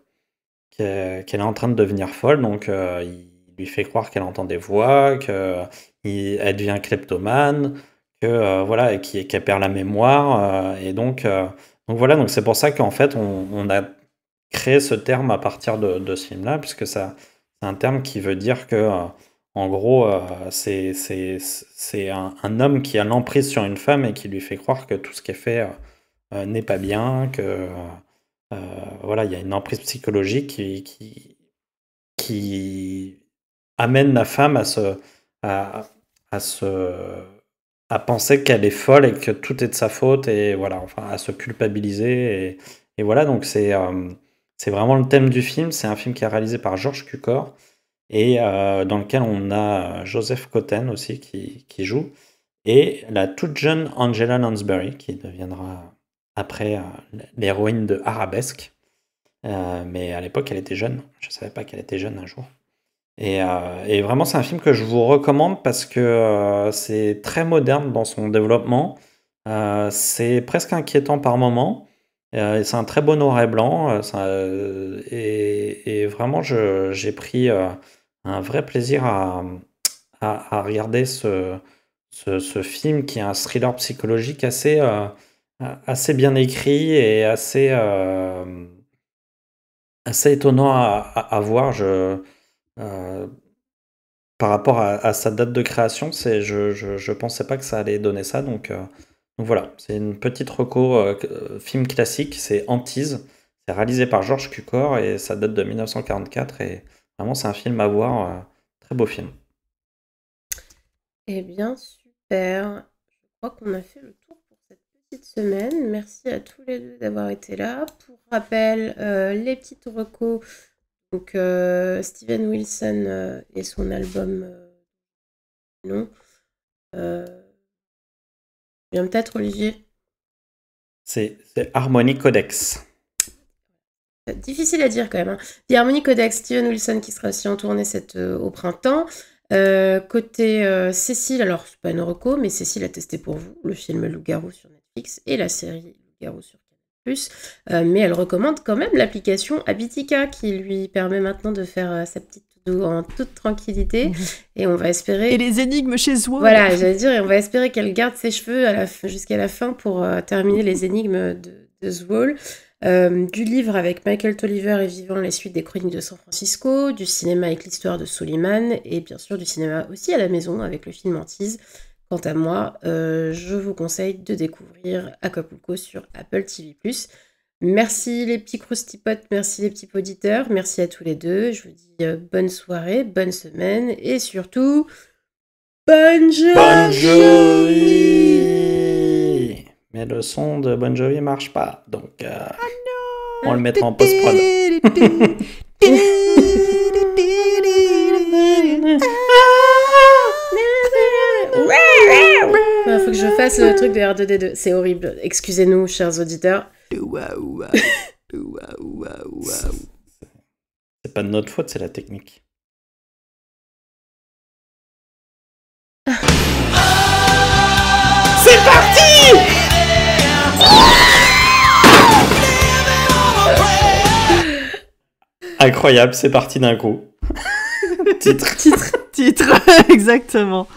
qu'elle est en train de devenir folle. Donc il lui fait croire qu'elle entend des voix, qu'elle devient kleptomane, que voilà, et qu'elle perd la mémoire. Donc voilà, donc c'est pour ça qu'en fait on a créé ce terme à partir de ce film-là, puisque c'est un terme qui veut dire que en gros c'est un homme qui a l'emprise sur une femme et qui lui fait croire que tout ce qu'elle fait n'est pas bien, que voilà, il y a une emprise psychologique qui amène la femme à, à se, à penser qu'elle est folle et que tout est de sa faute et voilà, enfin, à se culpabiliser. Et voilà, donc c'est vraiment le thème du film. C'est un film qui est réalisé par Georges Cukor et dans lequel on a Joseph Cotten aussi qui joue et la toute jeune Angela Lansbury qui deviendra après l'héroïne de Arabesque. Mais à l'époque, elle était jeune. Je savais pas qu'elle était jeune un jour. Et vraiment, c'est un film que je vous recommande parce que c'est très moderne dans son développement. C'est presque inquiétant par moments. Et c'est un très beau noir et blanc. Et vraiment, j'ai pris un vrai plaisir à regarder ce film qui est un thriller psychologique assez bien écrit et assez étonnant à voir. Euh, Par rapport à sa date de création, je pensais pas que ça allait donner ça. Donc voilà, c'est une petite reco film classique, c'est Antise. C'est réalisé par Georges Cukor et ça date de 1944. Et vraiment, c'est un film à voir. Très beau film. Eh bien, super. Je crois qu'on a fait le tour pour cette petite semaine. Merci à tous les deux d'avoir été là. Pour rappel, les petites recos. Donc, Steven Wilson et son album non. Bien peut-être, Olivier. C'est Harmony Codex. Difficile à dire quand même. Hein. The Harmony Codex, Steven Wilson qui sera aussi en tournée au printemps. Côté Cécile, alors c'est pas une reco, mais Cécile a testé pour vous le film Loup-garou sur Netflix et la série Loup-garou sur Canal+. Mais elle recommande quand même l'application Habitica qui lui permet maintenant de faire sa petite to-do en toute tranquillité. Et on va espérer... Et les énigmes chez Zwo. Voilà, j'allais dire, et on va espérer qu'elle garde ses cheveux jusqu'à la fin pour terminer les énigmes de Zwo. Du livre avec Michael Tolliver et Vivant, les suites des Chroniques de San Francisco, du cinéma avec l'histoire de Suleiman, et bien sûr du cinéma aussi à la maison avec le film Antise. Quant à moi, je vous conseille de découvrir Acapulco sur Apple TV+. Merci les petits croustipotes, merci les petits auditeurs, merci à tous les deux. Je vous dis bonne soirée, bonne semaine, et surtout, bonne Jovi! Bon Jovi! Mais le son de Bon Jovi marche pas, donc on le mettra en post-prod. Il faut que je fasse le truc de R2D2, c'est horrible. Excusez-nous, chers auditeurs. C'est pas de notre faute, c'est la technique. C'est parti! Incroyable, c'est parti d'un coup. Titre. Titre, exactement.